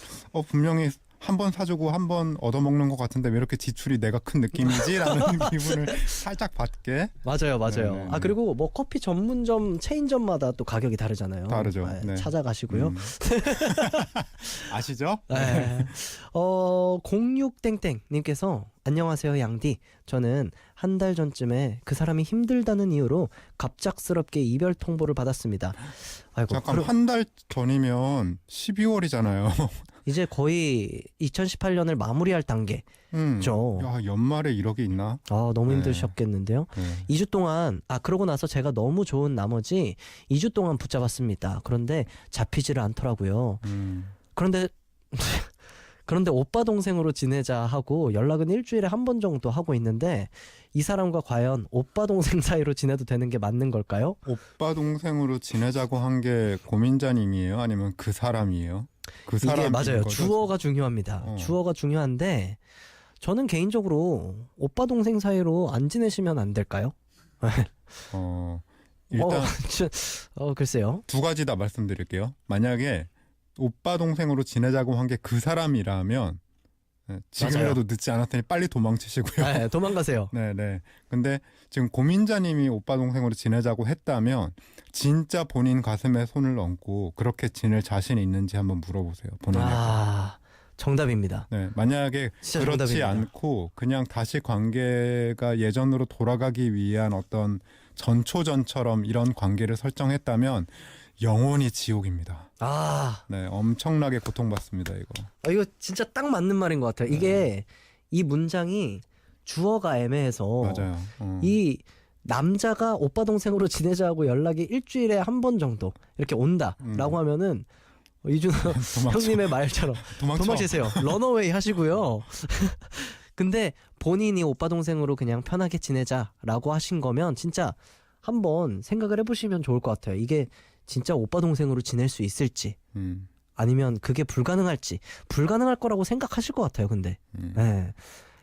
분명히 한 번 사주고 한 번 얻어먹는 것 같은데 왜 이렇게 지출이 내가 큰 느낌이지라는 기분을 살짝 받게. 맞아요. 네네네. 그리고 뭐 커피 전문점 체인점마다 또 가격이 다르잖아요. 다르죠. 네. 찾아가시고요. 아시죠? 네. 06땡땡님께서 안녕하세요 양디. 저는 한 달 전쯤에 그 사람이 힘들다는 이유로 갑작스럽게 이별 통보를 받았습니다. 아이고. 잠깐 한 달 전이면 12월이잖아요. 이제 거의 2018년을 마무리할 단계죠. 야, 연말에 이러게 있나? 너무 네. 힘드셨겠는데요. 네. 2주 동안 그러고 나서 제가 너무 좋은 나머지 2주 동안 붙잡았습니다. 그런데 잡히지를 않더라고요. 그런데 그런데 오빠 동생으로 지내자 하고 연락은 일주일에 한 번 정도 하고 있는데 이 사람과 과연 오빠 동생 사이로 지내도 되는 게 맞는 걸까요? 오빠 동생으로 지내자고 한 게 고민자님이에요? 아니면 그 사람이에요? 그 이게 사람인 맞아요. 거죠? 주어가 중요합니다. 어. 주어가 중요한데 저는 개인적으로 오빠 동생 사이로 안 지내시면 안 될까요? 일단 글쎄요. 두 가지 다 말씀드릴게요. 만약에 오빠 동생으로 지내자고 한 게 그 사람이라면 지금이라도 늦지 않았으니 빨리 도망치시고요. 네, 도망가세요. 네네. 근데 지금 고민자님이 오빠 동생으로 지내자고 했다면 진짜 본인 가슴에 손을 얹고 그렇게 지낼 자신이 있는지 한번 물어보세요. 본인에게. 정답입니다. 네, 만약에 진짜 그렇지 정답입니다. 않고 그냥 다시 관계가 예전으로 돌아가기 위한 어떤 전초전처럼 이런 관계를 설정했다면 영원히 지옥입니다. 네, 엄청나게 고통받습니다, 이거. 이거 진짜 딱 맞는 말인 것 같아요. 이게 이 문장이 주어가 애매해서 맞아요. 이 남자가 오빠 동생으로 지내자고 연락이 일주일에 한 번 정도 이렇게 온다라고 하면은 이준호 형님의 말처럼 도망치세요. 런어웨이 하시고요. 근데 본인이 오빠 동생으로 그냥 편하게 지내자라고 하신 거면 진짜 한번 생각을 해보시면 좋을 것 같아요. 이게 진짜 오빠 동생으로 지낼 수 있을지 아니면 그게 불가능할지 불가능할 거라고 생각하실 것 같아요. 근데 네.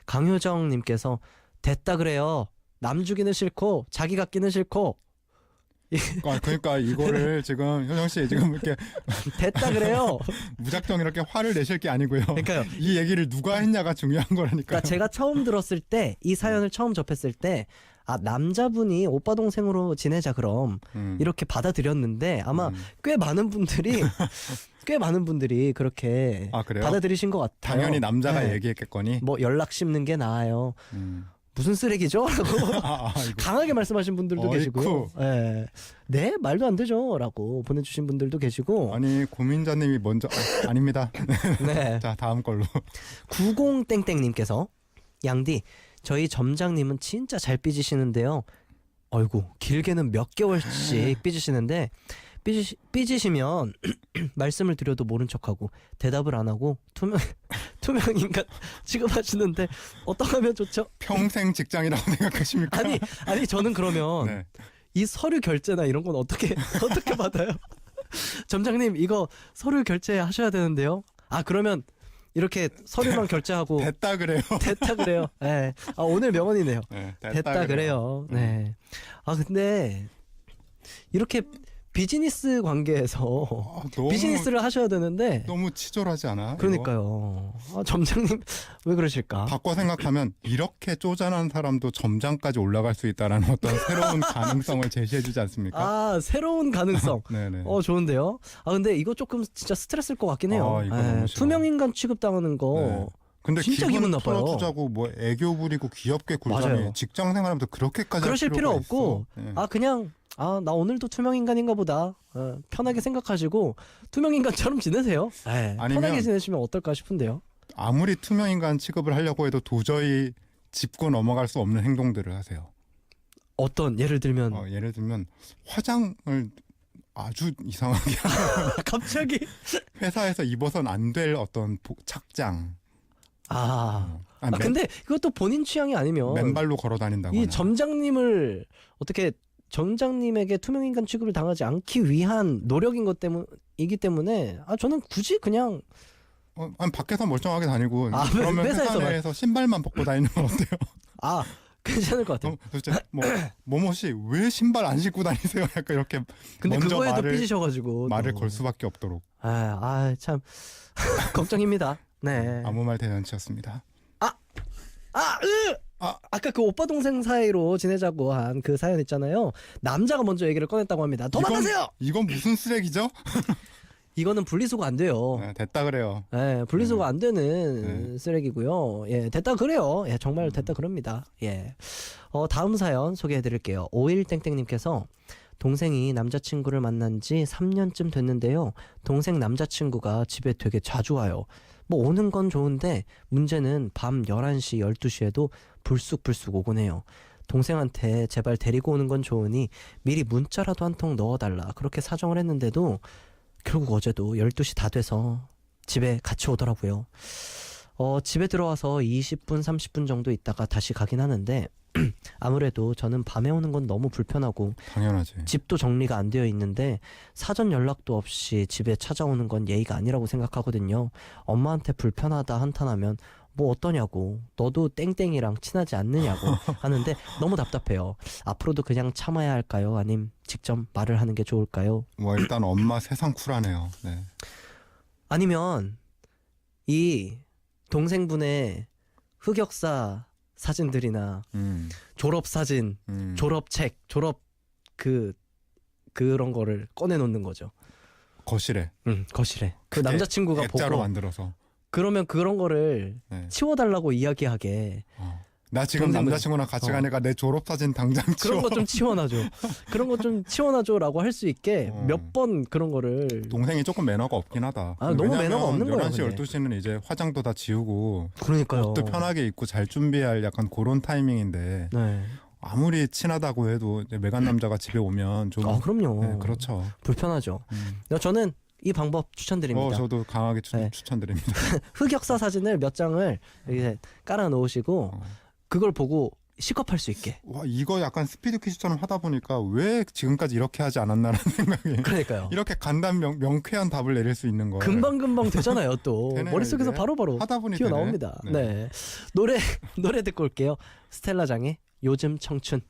강효정님께서 됐다 그래요. 남 주기는 싫고 자기 갖기는 싫고. 그러니까 이거를 지금 효정 씨 지금 이렇게 됐다 그래요. 무작정 이렇게 화를 내실 게 아니고요. 그러니까요. 이 얘기를 누가 했냐가 중요한 거라니까요. 그러니까 제가 처음 들었을 때 이 사연을 처음 접했을 때 남자분이 오빠 동생으로 지내자 그럼 이렇게 받아들였는데 아마 꽤 많은 분들이 그렇게 그래요? 받아들이신 것 같아요. 당연히 남자가 네. 얘기했겠거니. 뭐 연락 씹는 게 나아요. 무슨 쓰레기죠? 라고 이거. 강하게 말씀하신 분들도 어이쿠. 계시고요. 네, 말도 안 되죠. 라고 보내주신 분들도 계시고. 아니 고민자님이 먼저 아닙니다. 네. 자 다음 걸로. 90땡땡님께서 양디 저희 점장님은 진짜 잘 삐지시는데요. 어이구 길게는 몇 개월씩 삐지시는데 삐지시면 말씀을 드려도 모른 척하고 대답을 안 하고 투명 인간 취급하시는데 어떻게 하면 좋죠? 평생 직장이라고 생각하십니까? 아니 저는 그러면 네. 이 서류 결제나 이런 건 어떻게 받아요? 점장님 이거 서류 결제하셔야 되는데요. 그러면 이렇게 서류만 결제하고 됐다 그래요. 됐다 그래요. 네. 오늘 명언이네요. 네, 됐다 그래요. 네. 근데 이렇게 비즈니스 관계에서 너무, 비즈니스를 하셔야 되는데 너무 치졸하지 않아? 그러니까요. 점장님 왜 그러실까? 바꿔 생각하면 이렇게 쪼잔한 사람도 점장까지 올라갈 수 있다라는 어떤 새로운 가능성을 제시해주지 않습니까? 새로운 가능성. 네네. 좋은데요. 근데 이거 조금 진짜 스트레스일 것 같긴 해요. 이거 너무 싫어. 투명 인간 취급당하는 거. 네. 근데 진짜 기분 나빠요. 풀어주자고 뭐 애교 부리고 귀엽게 굴자니 맞아요. 직장 생활하면서 그렇게까지 그러실 할 필요 필요가 없고 있어. 네. 그냥 나 오늘도 투명 인간인가 보다. 편하게 생각하시고 투명 인간처럼 지내세요. 아니면 편하게 지내시면 어떨까 싶은데요. 아무리 투명 인간 취급을 하려고 해도 도저히 짚고 넘어갈 수 없는 행동들을 하세요. 어떤 예를 들면 예를 들면 화장을 아주 이상하게 갑자기 회사에서 입어선 안 될 어떤 착장. 근데 그것도 본인 취향이 아니면 맨발로 걸어 다닌다거나. 이 점장님을 어떻게 점장님에게 투명 인간 취급을 당하지 않기 위한 노력인 것 때문이기 때문에 저는 굳이 그냥 밖에서 멀쩡하게 다니고 그러면 회사에서 회사 내에서 신발만 벗고 다니는 건 어때요? 괜찮을 것 같아요. 도대체 모모 씨 왜 신발 안 신고 다니세요? 약간 이렇게 근데 먼저 그거에도 삐지셔가지고 말을 걸 수밖에 없도록. 참 걱정입니다. 네. 아무 말 대잔치였습니다. 아까 그 오빠 동생 사이로 지내자고 한 그 사연 있잖아요. 남자가 먼저 얘기를 꺼냈다고 합니다. 도망가세요. 이건 무슨 쓰레기죠? 이거는 분리수거 안 돼요. 됐다 그래요. 네, 분리수거 안 되는 쓰레기고요. 됐다 그래요. 정말 됐다 그럽니다. 다음 사연 소개해드릴게요. 51땡땡님께서 동생이 남자친구를 만난 지 3년쯤 됐는데요. 동생 남자친구가 집에 되게 자주 와요. 뭐 오는 건 좋은데 문제는 밤 11시, 12시에도 불쑥불쑥 오곤 해요. 동생한테 제발 데리고 오는 건 좋으니 미리 문자라도 한 통 넣어달라 그렇게 사정을 했는데도 결국 어제도 12시 다 돼서 집에 같이 오더라고요. 집에 들어와서 20분, 30분 정도 있다가 다시 가긴 하는데 아무래도 저는 밤에 오는 건 너무 불편하고 당연하지. 집도 정리가 안 되어 있는데 사전 연락도 없이 집에 찾아오는 건 예의가 아니라고 생각하거든요. 엄마한테 불편하다 한탄하면 뭐 어떠냐고, 너도 땡땡이랑 친하지 않느냐고 하는데 너무 답답해요. 앞으로도 그냥 참아야 할까요? 아님 직접 말을 하는 게 좋을까요? 일단 엄마 세상 쿨하네요. 네. 아니면 이 동생분의 흑역사 사진들이나 졸업 사진, 졸업책, 졸업 그런 거를 꺼내 놓는 거죠. 거실에. 거실에. 그 크게 남자친구가 액자로 보고 만들어서. 그러면 그런 거를 네. 치워달라고 이야기하게. 나 지금 동생분. 남자친구랑 같이 가니까 내 졸업사진 당장 치워. 그런 거 좀 치워놔줘. 그런 거 좀 치워놔줘라고 할 수 있게 몇 번 그런 거를. 동생이 조금 매너가 없긴 하다. 너무 매너가 없는 거예요. 11시, 근데. 12시는 이제 화장도 다 지우고 그러니까요. 옷도 편하게 입고 잘 준비할 약간 그런 타이밍인데 네. 아무리 친하다고 해도 이제 매간 남자가 집에 오면 좀 그럼요. 네, 그렇죠. 불편하죠. 저는 이 방법 추천드립니다. 저도 강하게 네. 추천드립니다. 흑역사 사진을 몇 장을 이렇게 깔아 놓으시고 그걸 보고 식겁할 수 있게. 와, 이거 약간 스피드 퀴즈처럼 하다 보니까 왜 지금까지 이렇게 하지 않았나라는 생각이. 그러니까요. 이렇게 간단 명쾌한 답을 내릴 수 있는 거. 금방금방 되잖아요. 또 되네요, 머릿속에서 이게. 바로바로 하다 보니 튀어나옵니다. 되네. 네. 노래 듣고 올게요. 스텔라장의 요즘 청춘.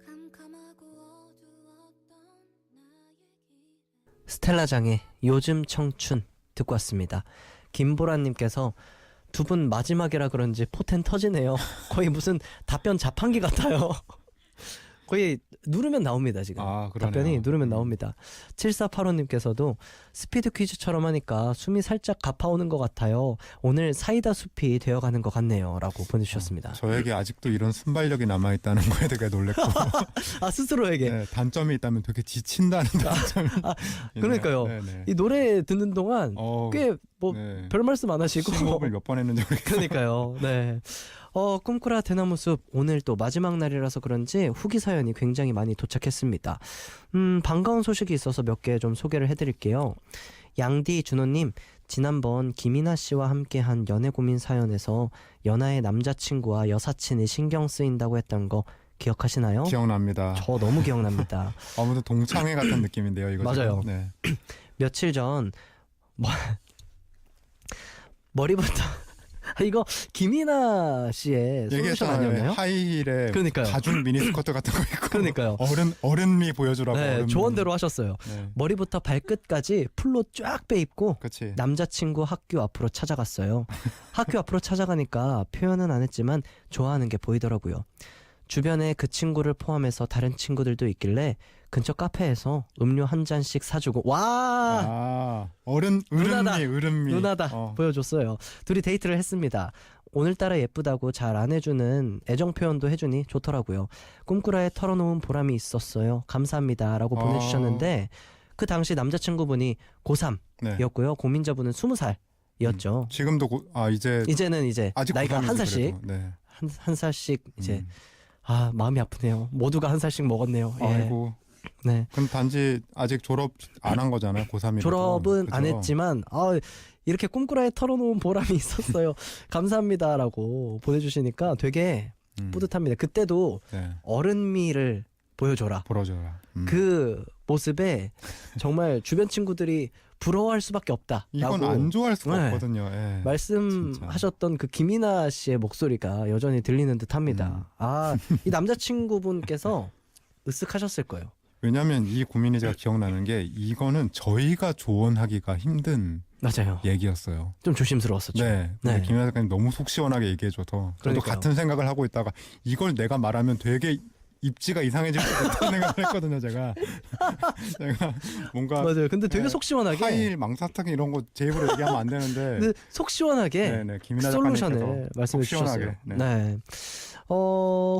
캄캄하고 어두웠던 나의 길 스텔라장의 요즘 청춘 듣고 왔습니다. 김보라님께서 두 분 마지막이라 그런지 포텐 터지네요. 거의 무슨 답변 자판기 같아요. 거의 누르면 나옵니다 지금. 그러네요. 답변이 누르면 나옵니다. 7485님께서도 스피드 퀴즈처럼 하니까 숨이 살짝 가파오는 것 같아요. 오늘 사이다 숲이 되어가는 것 같네요 라고 보내주셨습니다. 저에게 아직도 이런 순발력이 남아있다는 거에 되게 놀랬고 스스로에게. 네, 단점이 있다면 되게 지친다는 단점이 그러니까요. 네. 이 노래 듣는 동안 꽤 뭐 별 말씀 안 하시고 심호흡을 몇 번 했는지 모르겠어요. 그러니까요. 네. 꿈꾸라 대나무숲 오늘 또 마지막 날이라서 그런지 후기 사연이 굉장히 많이 도착했습니다. 반가운 소식이 있어서 몇 개 좀 소개를 해드릴게요. 양디 준호님, 지난번 김이나 씨와 함께한 연애 고민 사연에서 연하의 남자친구와 여사친이 신경 쓰인다고 했던 거 기억하시나요? 기억납니다. 저 너무 기억납니다. 아무튼 동창회 같은 느낌인데요. 이거 맞아요. 지금. 네. 며칠 전 머리부터 이거 김이나 씨의 솔루션 아니었나요? 하이힐에 그러니까요. 가죽 미니스커트 같은 거 입고 그러니까요. 어른미 보여주라고. 네, 어른미. 조언대로 하셨어요. 네. 머리부터 발끝까지 풀로 쫙 빼입고 그치. 남자친구 학교 앞으로 찾아갔어요. 학교 앞으로 찾아가니까 표현은 안 했지만 좋아하는 게 보이더라고요. 주변에 그 친구를 포함해서 다른 친구들도 있길래 근처 카페에서 음료 한 잔씩 사주고 누나다. 어른미 누나다 보여줬어요. 둘이 데이트를 했습니다. 오늘따라 예쁘다고 잘 안 해주는 애정 표현도 해주니 좋더라고요. 꿈꾸라에 털어놓은 보람이 있었어요. 감사합니다 라고 보내주셨는데 그 당시 남자친구분이 고3이었고요. 네. 고민자분은 20살이었죠. 지금도 이제는 아직 나이가 한 고3인데 살씩 그래도. 네. 한 살씩 이제 마음이 아프네요. 모두가 한 살씩 먹었네요. 예. 아이고. 네. 그럼 단지 아직 졸업 안 한 거잖아요. 고3이라도. 졸업은 안 했지만 이렇게 꿈꾸라에 털어놓은 보람이 있었어요. 감사합니다라고 보내주시니까 되게 뿌듯합니다. 그때도 네. 어른미를 보여줘라. 보여줘라. 그 모습에 정말 주변 친구들이 부러워할 수밖에 없다. 이건 안 좋아할 수가 네. 없거든요. 예. 말씀하셨던 그 김이나 씨의 목소리가 여전히 들리는 듯합니다. 이 남자친구분께서 으쓱하셨을 거예요. 왜냐하면 이 고민이 제가 기억나는 게 이거는 저희가 조언하기가 힘든 맞아요. 얘기였어요. 좀 조심스러웠었죠. 네. 근데 김 작가님 너무 속 시원하게 얘기해줘서 저도 그러니까요. 같은 생각을 하고 있다가 이걸 내가 말하면 되게 입지가 이상해질 것 같다는 생각을 했거든요. 제가 뭔가 맞아요. 근데 되게 속 시원하게 하이힐 망사탕 이런 거 제 입으로 얘기하면 안 되는데 근데 속 시원하게 네네 김이나 솔루션을 작가님께서 말씀해 속 시원하게, 주셨어요. 네. 네.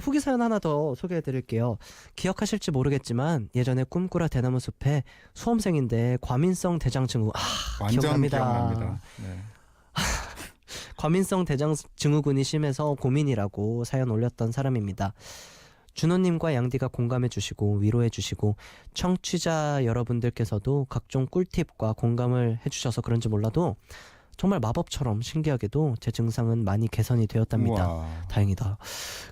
후기 사연 하나 더 소개해 드릴게요. 기억하실지 모르겠지만 예전에 꿈꾸라 대나무 숲에 수험생인데 과민성 대장 증후 완전 기억납니다. 기억납니다. 네. 과민성 대장 증후군이 심해서 고민이라고 사연 올렸던 사람입니다. 준호님과 양디가 공감해주시고 위로해주시고 청취자 여러분들께서도 각종 꿀팁과 공감을 해주셔서 그런지 몰라도 정말 마법처럼 신기하게도 제 증상은 많이 개선이 되었답니다. 우와. 다행이다.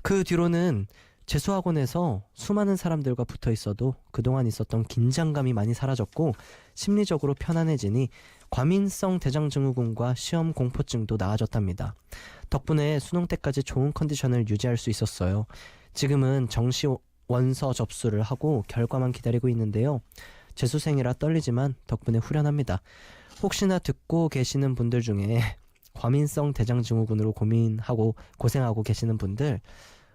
그 뒤로는 재수학원에서 수많은 사람들과 붙어 있어도 그동안 있었던 긴장감이 많이 사라졌고 심리적으로 편안해지니 과민성 대장증후군과 시험 공포증도 나아졌답니다. 덕분에 수능 때까지 좋은 컨디션을 유지할 수 있었어요. 지금은 정시 원서 접수를 하고 결과만 기다리고 있는데요. 재수생이라 떨리지만 덕분에 후련합니다. 혹시나 듣고 계시는 분들 중에 과민성 대장증후군으로 고민하고 고생하고 계시는 분들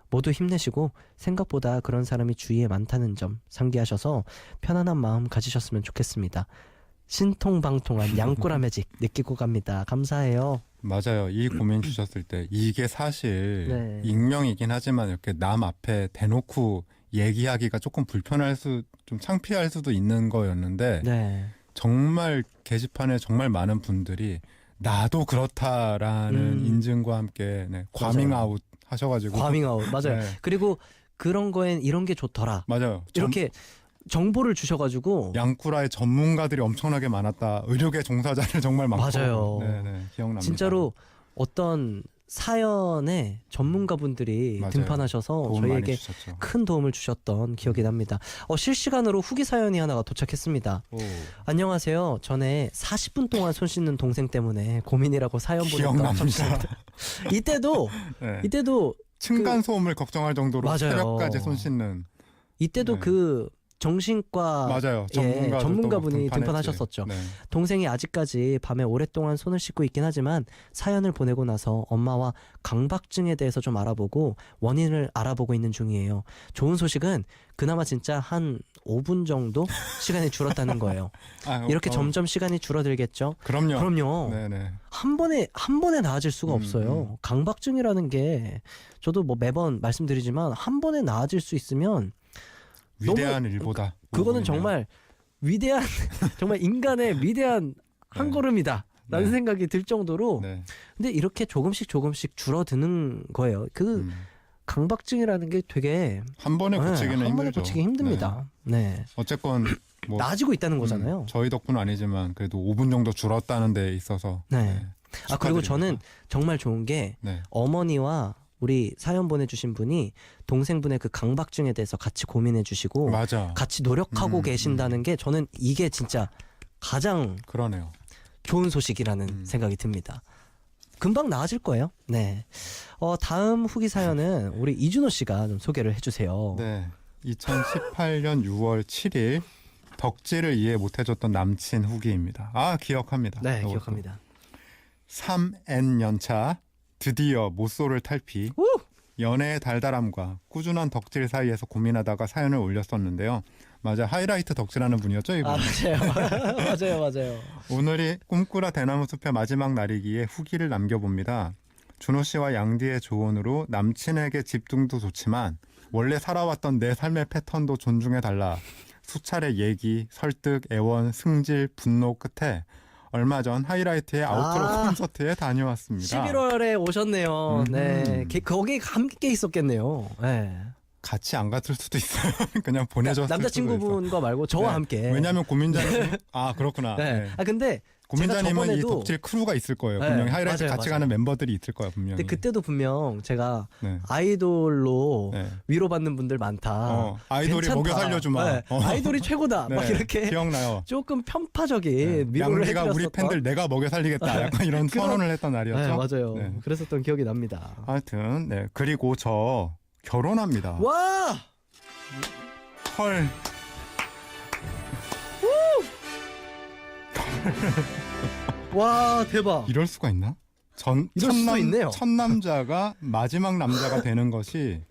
모두 힘내시고 생각보다 그런 사람이 주위에 많다는 점 상기하셔서 편안한 마음 가지셨으면 좋겠습니다. 신통방통한 양꾸라 매직 느끼고 갑니다. 감사해요. 맞아요. 이 고민 주셨을 때 이게 사실 네. 익명이긴 하지만 이렇게 남 앞에 대놓고 얘기하기가 조금 불편할 좀 창피할 수도 있는 거였는데 네. 정말 게시판에 정말 많은 분들이 나도 그렇다라는 인증과 함께 네, 과밍아웃 하셔가지고 과밍아웃 맞아요. 네. 그리고 그런 거엔 이런 게 좋더라. 맞아요. 이렇게 정보를 주셔가지고 양쿠라의 전문가들이 엄청나게 많았다. 의료계 종사자들 정말 많고. 맞아요. 네네, 기억납니다. 진짜로 어떤 사연에 전문가분들이 맞아요. 등판하셔서 도움 많이 저희에게 주셨죠. 큰 도움을 주셨던 기억이 납니다. 실시간으로 후기 사연이 하나가 도착했습니다. 오, 안녕하세요. 전에 40분 동안 손 씻는 동생 때문에 고민이라고 사연 보냈던 기억납니다. 청취자들. 이때도 네. 이때도 층간 소음을 걱정할 정도로 맞아요. 새벽까지 손 씻는. 이때도 네. 그 정신과 맞아요. 전문가분이 등판하셨었죠. 네. 동생이 아직까지 밤에 오랫동안 손을 씻고 있긴 하지만 사연을 보내고 나서 엄마와 강박증에 대해서 좀 알아보고 원인을 알아보고 있는 중이에요. 좋은 소식은 그나마 진짜 한 5분 정도 시간이 줄었다는 거예요. 이렇게 점점 시간이 줄어들겠죠? 그럼요. 그럼요. 네네. 한 번에 나아질 수가 없어요. 강박증이라는 게 저도 뭐 매번 말씀드리지만 한 번에 나아질 수 있으면 위대한 일보다. 그거는 정말 위대한 정말 인간의 위대한 한 네. 걸음이다 라는 네. 생각이 들 정도로 네. 근데 이렇게 조금씩 줄어드는 거예요. 그 강박증이라는 게 되게 한 번에 고치기는 한 번에 힘들죠. 고치기 힘듭니다. 네. 어쨌건 뭐 나아지고 있다는 거잖아요. 저희 덕분은 아니지만 그래도 5분 정도 줄었다는 데 있어서. 네. 그리고 축하드립니다. 저는 정말 좋은 게 네. 어머니와 우리 사연 보내주신 분이 동생분의 그 강박증에 대해서 같이 고민해 주시고 맞아. 같이 노력하고 계신다는 게 저는 이게 진짜 가장 그러네요. 좋은 소식이라는 생각이 듭니다. 금방 나아질 거예요. 네. 다음 후기 사연은 우리 이준호 씨가 좀 소개를 해주세요. 네. 2018년 6월 7일 덕질을 이해 못해줬던 남친 후기입니다. 기억합니다. 네, 이것도. 기억합니다. 3N년차 드디어 모쏠을 탈피. 연애의 달달함과 꾸준한 덕질 사이에서 고민하다가 사연을 올렸었는데요. 맞아, 하이라이트 덕질하는 분이었죠, 이분. 맞아요. 맞아요. 오늘이 꿈꾸라 대나무 숲의 마지막 날이기에 후기를 남겨봅니다. 준호 씨와 양디의 조언으로 남친에게 집중도 좋지만 원래 살아왔던 내 삶의 패턴도 존중해달라. 수차례 얘기, 설득, 애원, 승질, 분노 끝에 얼마 전 하이라이트의 아우트로 콘서트에 다녀왔습니다. 11월에 오셨네요. 네. 거기 함께 있었겠네요. 네. 같이 안 갔을 수도 있어요. 그냥 보내줬을 수도 남자친구분과 말고 저와 네. 함께. 왜냐하면 고민자님 그렇구나. 네. 네. 근데 고민자님은 제가 이 저번에도- 덕질 크루가 있을 거예요. 네, 분명히 하이라이트 맞아요, 같이 맞아요. 가는 멤버들이 있을 거예요. 분명히. 근데 그때도 분명 제가 네. 아이돌로 네. 위로받는 분들 많다. 아이돌이 괜찮다. 먹여 살려주마. 네. 아이돌이 최고다. 네, 막 이렇게 기억나요. 조금 편파적인 네. 위로를 양디가 해드렸었던. 우리 팬들 내가 먹여 살리겠다. 약간 이런 그런- 선언을 했던 날이었죠. 네, 맞아요. 네. 그랬었던 기억이 납니다. 하여튼 네. 그리고 저 결혼합니다. 와! 헐. 와, 대박. 이럴 수가 있나? 이럴 수도 있네요. 첫 남자가 마지막 남자가 되는 것이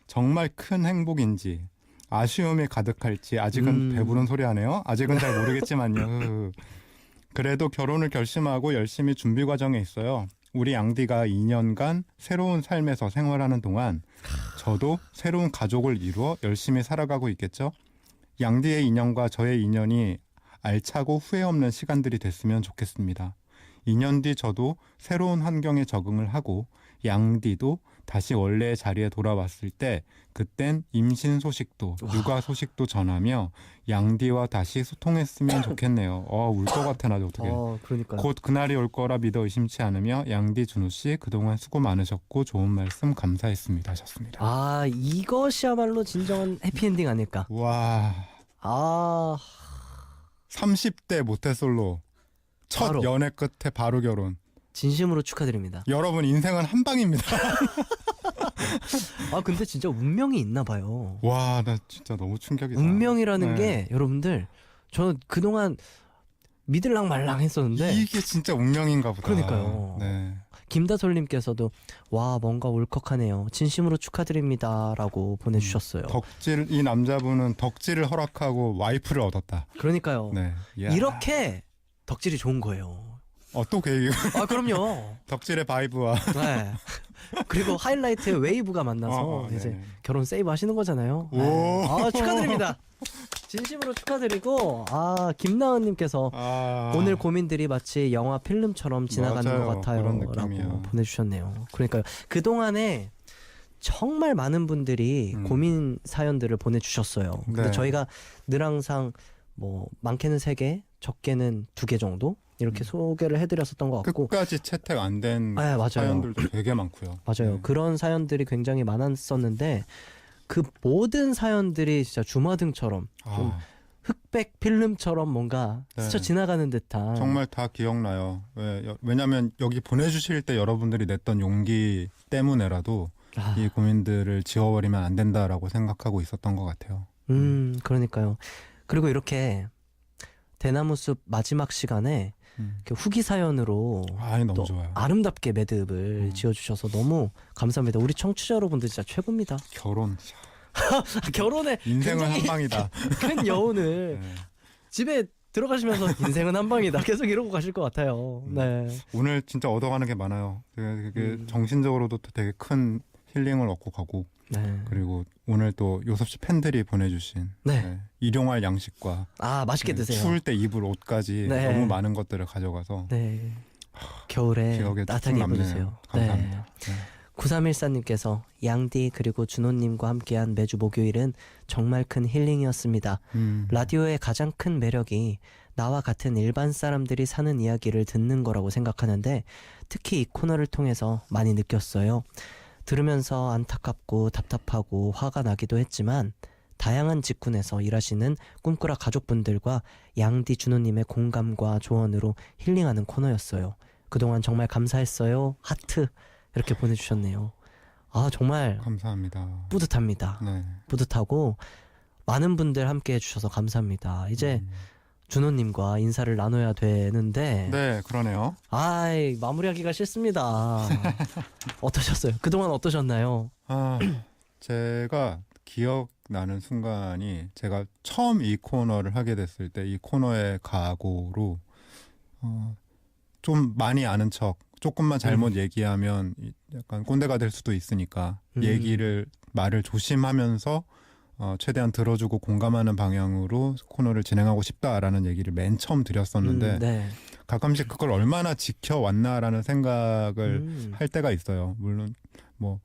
정말 큰 행복인지 아쉬움이 가득할지 아직은 배부른 소리 하네요. 아직은 잘 모르겠지만요. 그래도 결혼을 결심하고 열심히 준비 과정에 있어요. 우리 양디가 2년간 새로운 삶에서 생활하는 동안 저도 새로운 가족을 이루어 열심히 살아가고 있겠죠. 양디의 인연과 저의 인연이 알차고 후회 없는 시간들이 됐으면 좋겠습니다. 2년 뒤 저도 새로운 환경에 적응을 하고 양디도 다시 원래의 자리에 돌아왔을 때 그땐 임신 소식도 육아 소식도 전하며 양디와 다시 소통했으면 좋겠네요. 울 것 같아 나도 어떻게. 그러니까요. 곧 그날이 올 거라 믿어 의심치 않으며 양디 준호 씨 그동안 수고 많으셨고 좋은 말씀 감사했습니다 하셨습니다. 아, 이것이야말로 진정한 해피엔딩 아닐까. 와, 아, 30대 모태솔로 첫 바로. 연애 끝에 바로 결혼. 진심으로 축하드립니다. 여러분 인생은 한 방입니다. 아, 근데 진짜 운명이 있나 봐요. 와, 나 진짜 너무 충격이다. 운명이라는 네. 게 여러분들, 저는 그동안 믿을랑 말랑 했었는데 이게 진짜 운명인가 보다. 그러니까요. 네. 김다솔님께서도 와, 뭔가 울컥하네요. 진심으로 축하드립니다라고 보내주셨어요. 이 남자분은 덕질을 허락하고 와이프를 얻었다. 그러니까요. 네. 이야. 이렇게 덕질이 좋은 거예요. 또 계획이 아, 그럼요. 덕질의 바이브와 네. 그리고 하이라이트의 웨이브가 만나서 네. 이제 결혼 세이브 하시는 거잖아요. 오. 네. 아, 축하드립니다. 진심으로 축하드리고, 김나은님께서 오늘 고민들이 마치 영화 필름처럼 지나가는 맞아요. 것 같아요 그런 라고 느낌이야. 보내주셨네요. 그러니까요, 그동안에 정말 많은 분들이 고민 사연들을 보내주셨어요. 근데 네. 저희가 늘 항상 뭐 많게는 3개, 적게는 2개 정도 이렇게 소개를 해드렸었던 것 같고, 끝까지 채택 안 된 네, 맞아요. 사연들도 되게 많고요. 맞아요. 네. 그런 사연들이 굉장히 많았었는데 그 모든 사연들이 진짜 주마등처럼 좀 흑백 필름처럼 뭔가 네. 스쳐 지나가는 듯한. 정말 다 기억나요. 왜냐하면 여기 보내주실 때 여러분들이 냈던 용기 때문에라도 이 고민들을 지워버리면 안 된다라고 생각하고 있었던 것 같아요. 그러니까요. 그리고 이렇게 대나무숲 마지막 시간에 이렇게 후기 사연으로 너무 또 좋아요. 아름답게 매듭을 지어주셔서 너무 감사합니다. 우리 청취자 여러분들 진짜 최고입니다. 결혼. 결혼에 인생은 굉장히 한 방이다. 큰 여운을 네. 집에 들어가시면서 인생은 한 방이다 계속 이러고 가실 것 같아요. 네. 오늘 진짜 얻어가는 게 많아요. 되게 정신적으로도 되게 큰 힐링을 얻고 가고 네. 그리고 오늘 또 요섭씨 팬들이 보내주신 네. 일용할 양식과 맛있게 드세요. 추울 때 입을 옷까지 네. 너무 많은 것들을 가져가서 네. 겨울에 기억에 따뜻하게 툭 남네요. 입어주세요. 감사합니다. 네. 9314님께서 양디 그리고 준호님과 함께한 매주 목요일은 정말 큰 힐링이었습니다. 라디오의 가장 큰 매력이 나와 같은 일반 사람들이 사는 이야기를 듣는 거라고 생각하는데 특히 이 코너를 통해서 많이 느꼈어요. 들으면서 안타깝고 답답하고 화가 나기도 했지만 다양한 직군에서 일하시는 꿈꾸라 가족분들과 양디 준호님의 공감과 조언으로 힐링하는 코너였어요. 그동안 정말 감사했어요. 하트 이렇게 보내주셨네요. 정말 감사합니다. 뿌듯합니다. 네. 뿌듯하고 많은 분들 함께 해주셔서 감사합니다. 이제 준호님과 인사를 나눠야 되는데 네, 그러네요. 마무리하기가 싫습니다. 어떠셨어요? 그동안 어떠셨나요? 제가 기억나는 순간이 제가 처음 이 코너를 하게 됐을 때 이 코너의 각오로 좀 많이 아는 척 조금만 잘못 얘기하면 약간 꼰대가 될 수도 있으니까 말을 조심하면서 최대한 들어주고 공감하는 방향으로 코너를 진행하고 싶다라는 얘기를 맨 처음 드렸었는데 네. 가끔씩 그걸 얼마나 지켜왔나라는 생각을 할 때가 있어요. 물론 뭐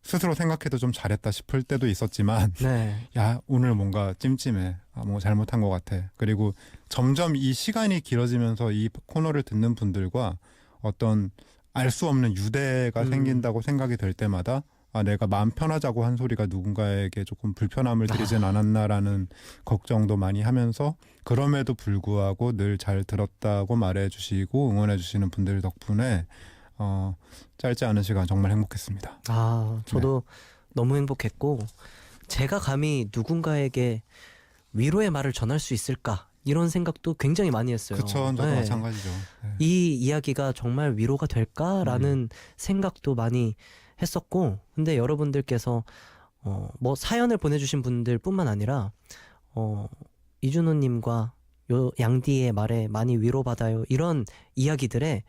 스스로 생각해도 좀 잘했다 싶을 때도 있었지만 네. 야 오늘 뭔가 찜찜해. 뭐 잘못한 것 같아. 그리고 점점 이 시간이 길어지면서 이 코너를 듣는 분들과 어떤 알 수 없는 유대가 생긴다고 생각이 될 때마다 내가 마음 편하자고 한 소리가 누군가에게 조금 불편함을 드리진 않았나라는 걱정도 많이 하면서 그럼에도 불구하고 늘 잘 들었다고 말해주시고 응원해주시는 분들 덕분에 짧지 않은 시간 정말 행복했습니다. 저도 너무 행복했고 제가 감히 누군가에게 위로의 말을 전할 수 있을까 이런 생각도 굉장히 많이 했어요. 그쵸, 저도 네. 마찬가지죠. 네. 이 이야기가 정말 위로가 될까라는 생각도 많이 했었고, 근데 여러분들께서 뭐 사연을 보내주신 분들뿐만 아니라 이준호님과 양디의 말에 많이 위로받아요 이런 이야기들에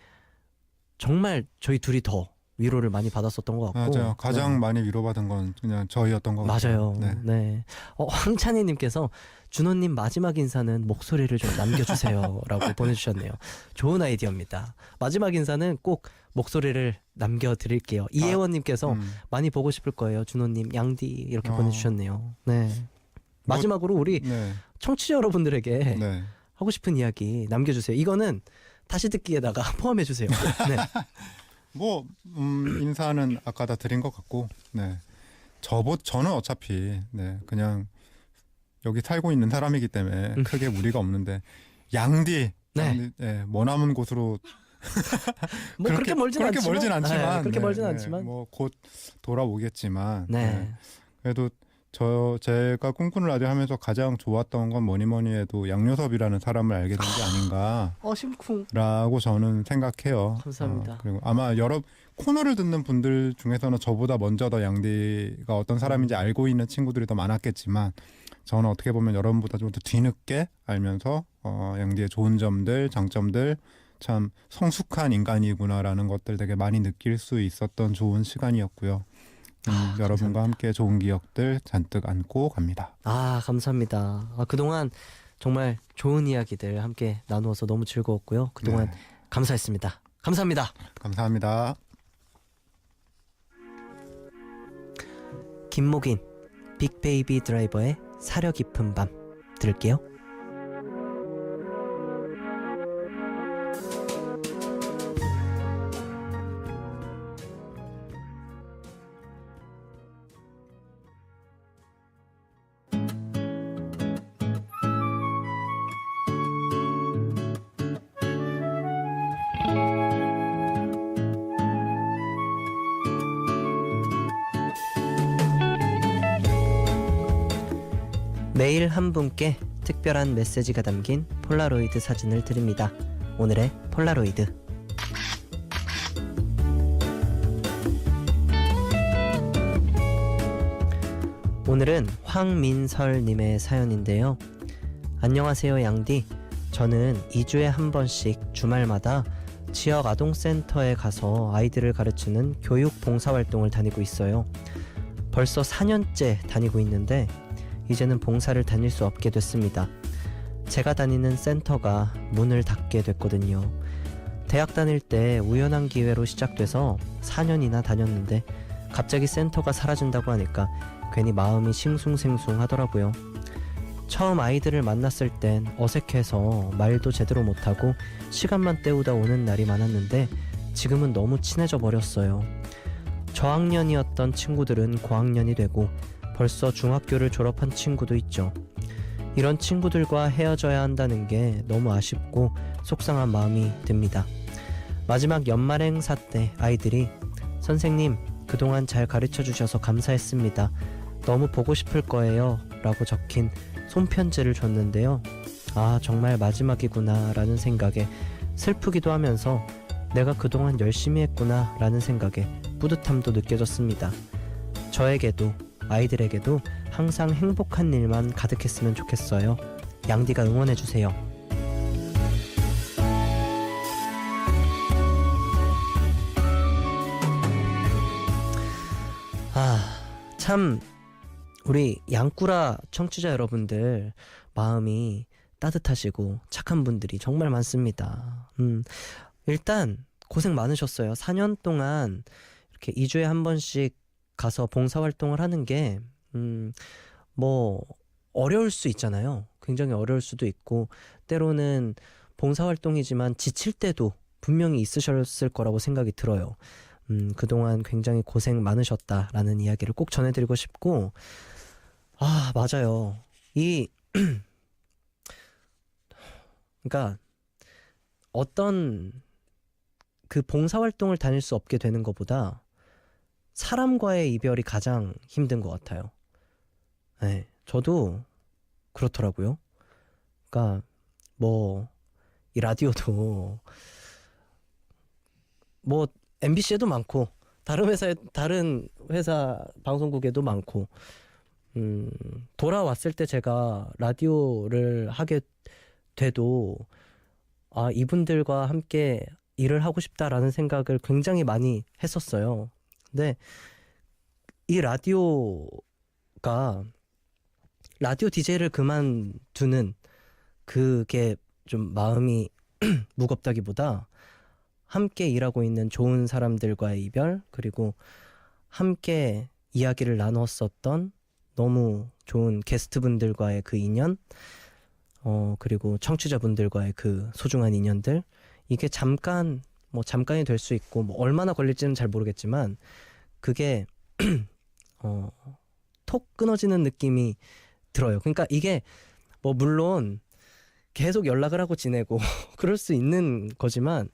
정말 저희 둘이 더 위로를 많이 받았었던 것 같고. 맞아요. 가장 네. 많이 위로받은 건 그냥 저희였던 것 같아요. 맞아요. 네. 황찬희님께서 준호님 마지막 인사는 목소리를 좀 남겨주세요라고 보내주셨네요. 좋은 아이디어입니다. 마지막 인사는 꼭 목소리를 남겨드릴게요. 이혜원님께서 많이 보고 싶을 거예요. 준호님, 양디 이렇게 보내주셨네요. 네. 마지막으로 우리 네. 청취자 여러분들에게 네. 하고 싶은 이야기 남겨주세요. 이거는 다시 듣기에다가 포함해주세요. 네. 뭐 인사는 아까 다 드린 것 같고, 네. 저는 어차피 네 그냥 여기 살고 있는 사람이기 때문에 크게 무리가 없는데 양디, 네. 머나먼 곳으로 뭐 그렇게 멀진 그렇게 않지만, 멀진 않지만, 네, 그렇게 멀진 않지만, 뭐 곧 돌아오겠지만, 네. 그래도 제가 꿈꾸는 라디오 하면서 가장 좋았던 건 뭐니 해도 양요섭이라는 사람을 알게 된 게 아닌가. 심쿵. 라고 저는 생각해요. 감사합니다. 그리고 아마 여러 코너를 듣는 분들 중에서는 저보다 먼저 더 양디가 어떤 사람인지 알고 있는 친구들이 더 많았겠지만 저는 어떻게 보면 여러분보다 좀 더 뒤늦게 알면서 양디의 좋은 점들, 장점들, 참 성숙한 인간이구나라는 것들 되게 많이 느낄 수 있었던 좋은 시간이었고요. 여러분과 함께 좋은 기억들 잔뜩 안고 갑니다. 감사합니다. 그동안 정말 좋은 이야기들 함께 나누어서 너무 즐거웠고요. 그동안 네. 감사했습니다. 감사합니다. 감사합니다. 김목인, 빅베이비 드라이버의 사려 깊은 밤 들을게요. 매일 한 분께 특별한 메시지가 담긴 폴라로이드 사진을 드립니다. 오늘의 폴라로이드. 오늘은 황민설님의 사연인데요. 안녕하세요 양디. 저는 2주에 한 번씩 주말마다 지역 아동센터에 가서 아이들을 가르치는 교육 봉사활동을 다니고 있어요. 벌써 4년째 다니고 있는데 이제는 봉사를 다닐 수 없게 됐습니다. 제가 다니는 센터가 문을 닫게 됐거든요. 대학 다닐 때 우연한 기회로 시작돼서 4년이나 다녔는데 갑자기 센터가 사라진다고 하니까 괜히 마음이 싱숭생숭 하더라고요. 처음 아이들을 만났을 땐 어색해서 말도 제대로 못하고 시간만 때우다 오는 날이 많았는데 지금은 너무 친해져 버렸어요. 저학년이었던 친구들은 고학년이 되고 벌써 중학교를 졸업한 친구도 있죠. 이런 친구들과 헤어져야 한다는 게 너무 아쉽고 속상한 마음이 듭니다. 마지막 연말 행사 때 아이들이 선생님 그동안 잘 가르쳐 주셔서 감사했습니다. 너무 보고 싶을 거예요 라고 적힌 손편지를 줬는데요. 정말 마지막이구나 라는 생각에 슬프기도 하면서 내가 그동안 열심히 했구나 라는 생각에 뿌듯함도 느껴졌습니다. 저에게도 아이들에게도 항상 행복한 일만 가득했으면 좋겠어요. 양디가 응원해주세요. 참 우리 양꾸라 청취자 여러분들 마음이 따뜻하시고 착한 분들이 정말 많습니다. 일단 고생 많으셨어요. 4년 동안 이렇게 2주에 한 번씩 가서 봉사활동을 하는 게 뭐 어려울 수 있잖아요. 굉장히 어려울 수도 있고 때로는 봉사활동이지만 지칠 때도 분명히 있으셨을 거라고 생각이 들어요. 그동안 굉장히 고생 많으셨다라는 이야기를 꼭 전해드리고 싶고 맞아요. 그러니까 어떤 그 봉사활동을 다닐 수 없게 되는 것보다 사람과의 이별이 가장 힘든 것 같아요. 네, 저도 그렇더라고요. 그러니까 뭐 이 라디오도 뭐 MBC에도 많고 다른 회사 방송국에도 많고 돌아왔을 때 제가 라디오를 하게 돼도 이분들과 함께 일을 하고 싶다라는 생각을 굉장히 많이 했었어요. 근데 이 라디오 DJ를 그만두는 그게 좀 마음이 무겁다기보다 함께 일하고 있는 좋은 사람들과의 이별, 그리고 함께 이야기를 나눴었던 너무 좋은 게스트분들과의 그 인연, 그리고 청취자분들과의 그 소중한 인연들, 이게 잠깐이 될 수 있고 뭐 얼마나 걸릴지는 잘 모르겠지만 그게 톡 끊어지는 느낌이 들어요. 그러니까 이게 뭐 물론 계속 연락을 하고 지내고 그럴 수 있는 거지만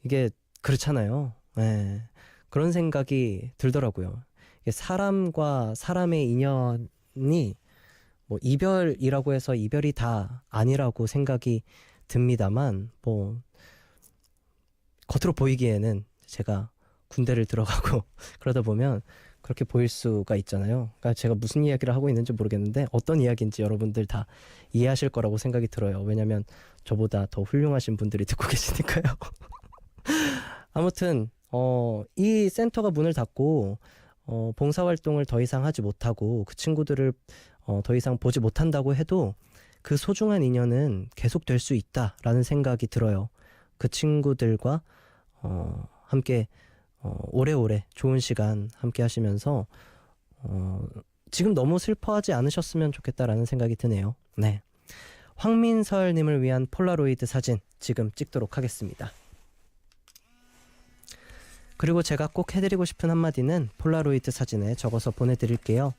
이게 그렇잖아요. 네. 그런 생각이 들더라고요. 이게 사람과 사람의 인연이 뭐 이별이라고 해서 이별이 다 아니라고 생각이 듭니다만, 뭐 겉으로 보이기에는 제가 군대를 들어가고 그러다 보면 그렇게 보일 수가 있잖아요. 그러니까 제가 무슨 이야기를 하고 있는지 모르겠는데 어떤 이야기인지 여러분들 다 이해하실 거라고 생각이 들어요. 왜냐면 저보다 더 훌륭하신 분들이 듣고 계시니까요. 아무튼 이 센터가 문을 닫고 봉사활동을 더 이상 하지 못하고 그 친구들을 더 이상 보지 못한다고 해도 그 소중한 인연은 계속될 수 있다라는 생각이 들어요. 그 친구들과 함께 오래오래 좋은 시간 함께 하시면서 지금 너무 슬퍼하지 않으셨으면 좋겠다라는 생각이 드네요. 네, 황민설님을 위한 폴라로이드 사진 지금 찍도록 하겠습니다. 그리고 제가 꼭 해드리고 싶은 한마디는 폴라로이드 사진에 적어서 보내드릴게요.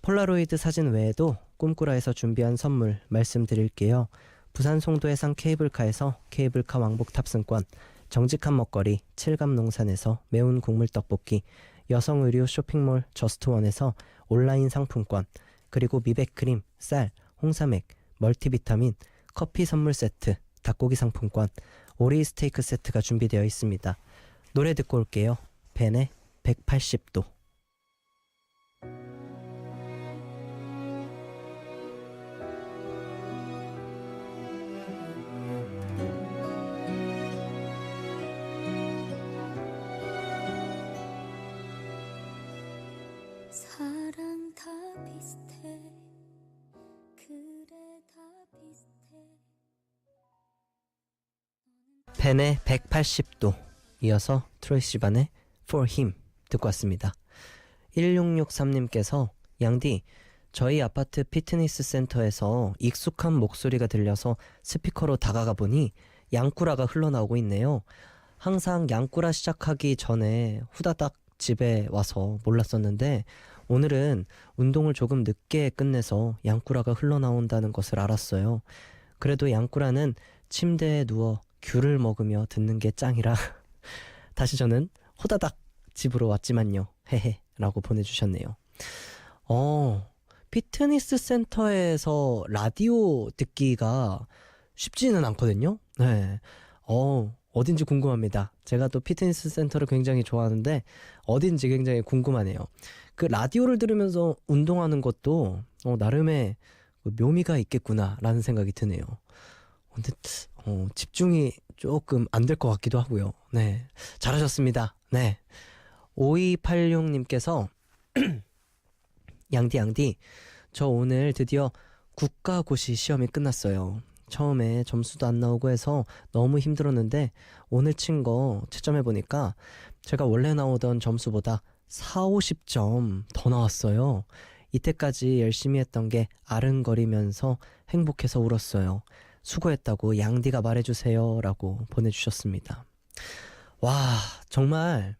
폴라로이드 사진 외에도 꿈꾸라에서 준비한 선물 말씀드릴게요. 부산 송도해상 케이블카에서 케이블카 왕복 탑승권, 정직한 먹거리 칠감농산에서 매운 국물 떡볶이, 여성 의류 쇼핑몰 저스트원에서 온라인 상품권, 그리고 미백크림, 쌀, 홍삼액, 멀티비타민, 커피 선물 세트, 닭고기 상품권, 오리 스테이크 세트가 준비되어 있습니다. 노래 듣고 올게요. 벤의 180도. 사랑 다 비슷해 그래 다 비슷해 벤의 180도, 이어서 트로이 시반의 For Him 듣고 왔습니다. 1663님께서 양디, 저희 아파트 피트니스 센터에서 익숙한 목소리가 들려서 스피커로 다가가 보니 양꾸라가 흘러나오고 있네요. 항상 양꾸라 시작하기 전에 후다닥 집에 와서 몰랐었는데 오늘은 운동을 조금 늦게 끝내서 양꾸라가 흘러나온다는 것을 알았어요. 그래도 양꾸라는 침대에 누워 귤을 먹으며 듣는 게 짱이라 다시 저는 호다닥 집으로 왔지만요. 헤헤 라고 보내주셨네요. 피트니스 센터에서 라디오 듣기가 쉽지는 않거든요. 네. 어딘지 궁금합니다. 제가 또 피트니스 센터를 굉장히 좋아하는데 어딘지 굉장히 궁금하네요. 그 라디오를 들으면서 운동하는 것도 나름의 묘미가 있겠구나 라는 생각이 드네요. 근데 집중이 조금 안 될 것 같기도 하고요. 네, 잘하셨습니다. 네, 5286님께서 양디 저 오늘 드디어 국가고시 시험이 끝났어요. 처음에 점수도 안 나오고 해서 너무 힘들었는데 오늘 친 거 채점해보니까 제가 원래 나오던 점수보다 40-50점 더 나왔어요. 이때까지 열심히 했던 게 아른거리면서 행복해서 울었어요. 수고했다고 양디가 말해주세요 라고 보내주셨습니다. 와, 정말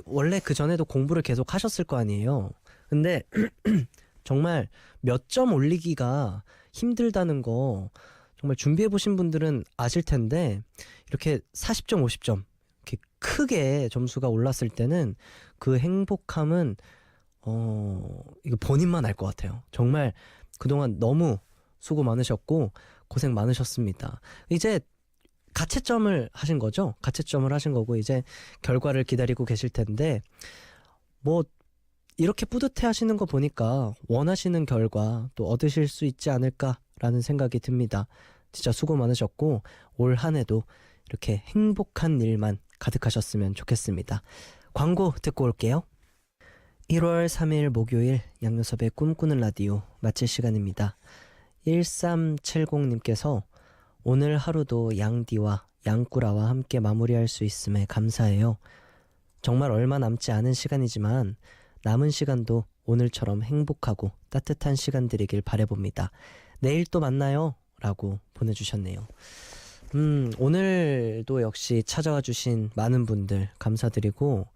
원래 그 전에도 공부를 계속 하셨을 거 아니에요. 근데 정말 몇 점 올리기가 힘들다는 거 정말 준비해보신 분들은 아실 텐데 이렇게 40점, 50점 이렇게 크게 점수가 올랐을 때는 그 행복함은 이거 본인만 알 것 같아요. 정말 그동안 너무 수고 많으셨고 고생 많으셨습니다. 이제 가채점을 하신 거죠? 가채점을 하신 거고 이제 결과를 기다리고 계실 텐데 뭐 이렇게 뿌듯해 하시는 거 보니까 원하시는 결과 또 얻으실 수 있지 않을까라는 생각이 듭니다. 진짜 수고 많으셨고 올 한 해도 이렇게 행복한 일만 가득하셨으면 좋겠습니다. 광고 듣고 올게요. 1월 3일 목요일 양요섭의 꿈꾸는 라디오 마칠 시간입니다. 1370님께서 오늘 하루도 양디와 양꾸라와 함께 마무리할 수 있음에 감사해요. 정말 얼마 남지 않은 시간이지만 남은 시간도 오늘처럼 행복하고 따뜻한 시간들이길 바라봅니다. 내일 또 만나요 라고 보내주셨네요. 오늘도 역시 찾아와 주신 많은 분들 감사드리고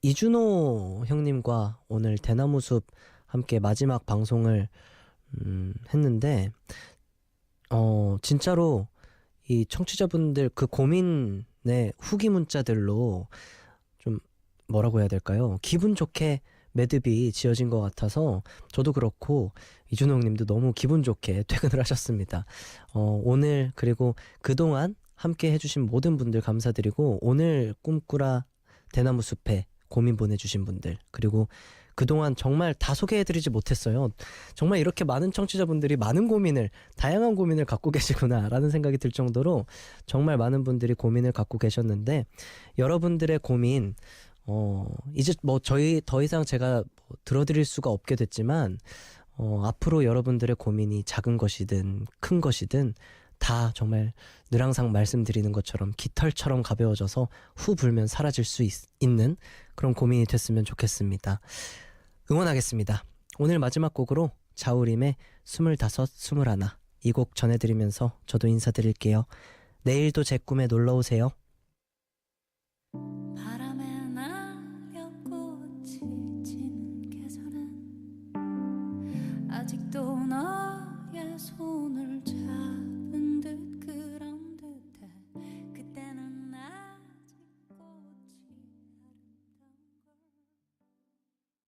이준호 형님과 오늘 대나무숲 함께 마지막 방송을 했는데 진짜로 이 청취자분들 그 고민의 후기 문자들로 좀 뭐라고 해야 될까요? 기분 좋게 매듭이 지어진 것 같아서 저도 그렇고 이준호 형님도 너무 기분 좋게 퇴근을 하셨습니다. 오늘 그리고 그동안 함께 해주신 모든 분들 감사드리고 오늘 꿈꾸라 대나무 숲에 고민 보내주신 분들 그리고 그동안 정말 다 소개해드리지 못했어요. 정말 이렇게 많은 청취자분들이 많은 고민을 다양한 고민을 갖고 계시구나 라는 생각이 들 정도로 정말 많은 분들이 고민을 갖고 계셨는데 여러분들의 고민 이제 뭐 저희 더 이상 제가 들어드릴 수가 없게 됐지만 앞으로 여러분들의 고민이 작은 것이든 큰 것이든 다 정말 늘 항상 말씀드리는 것처럼 깃털처럼 가벼워져서 후 불면 사라질 수 있는 그런 고민이 됐으면 좋겠습니다. 응원하겠습니다. 오늘 마지막 곡으로 자우림의 25, 21 이 곡 전해드리면서 저도 인사드릴게요. 내일도 제 꿈에 놀러오세요.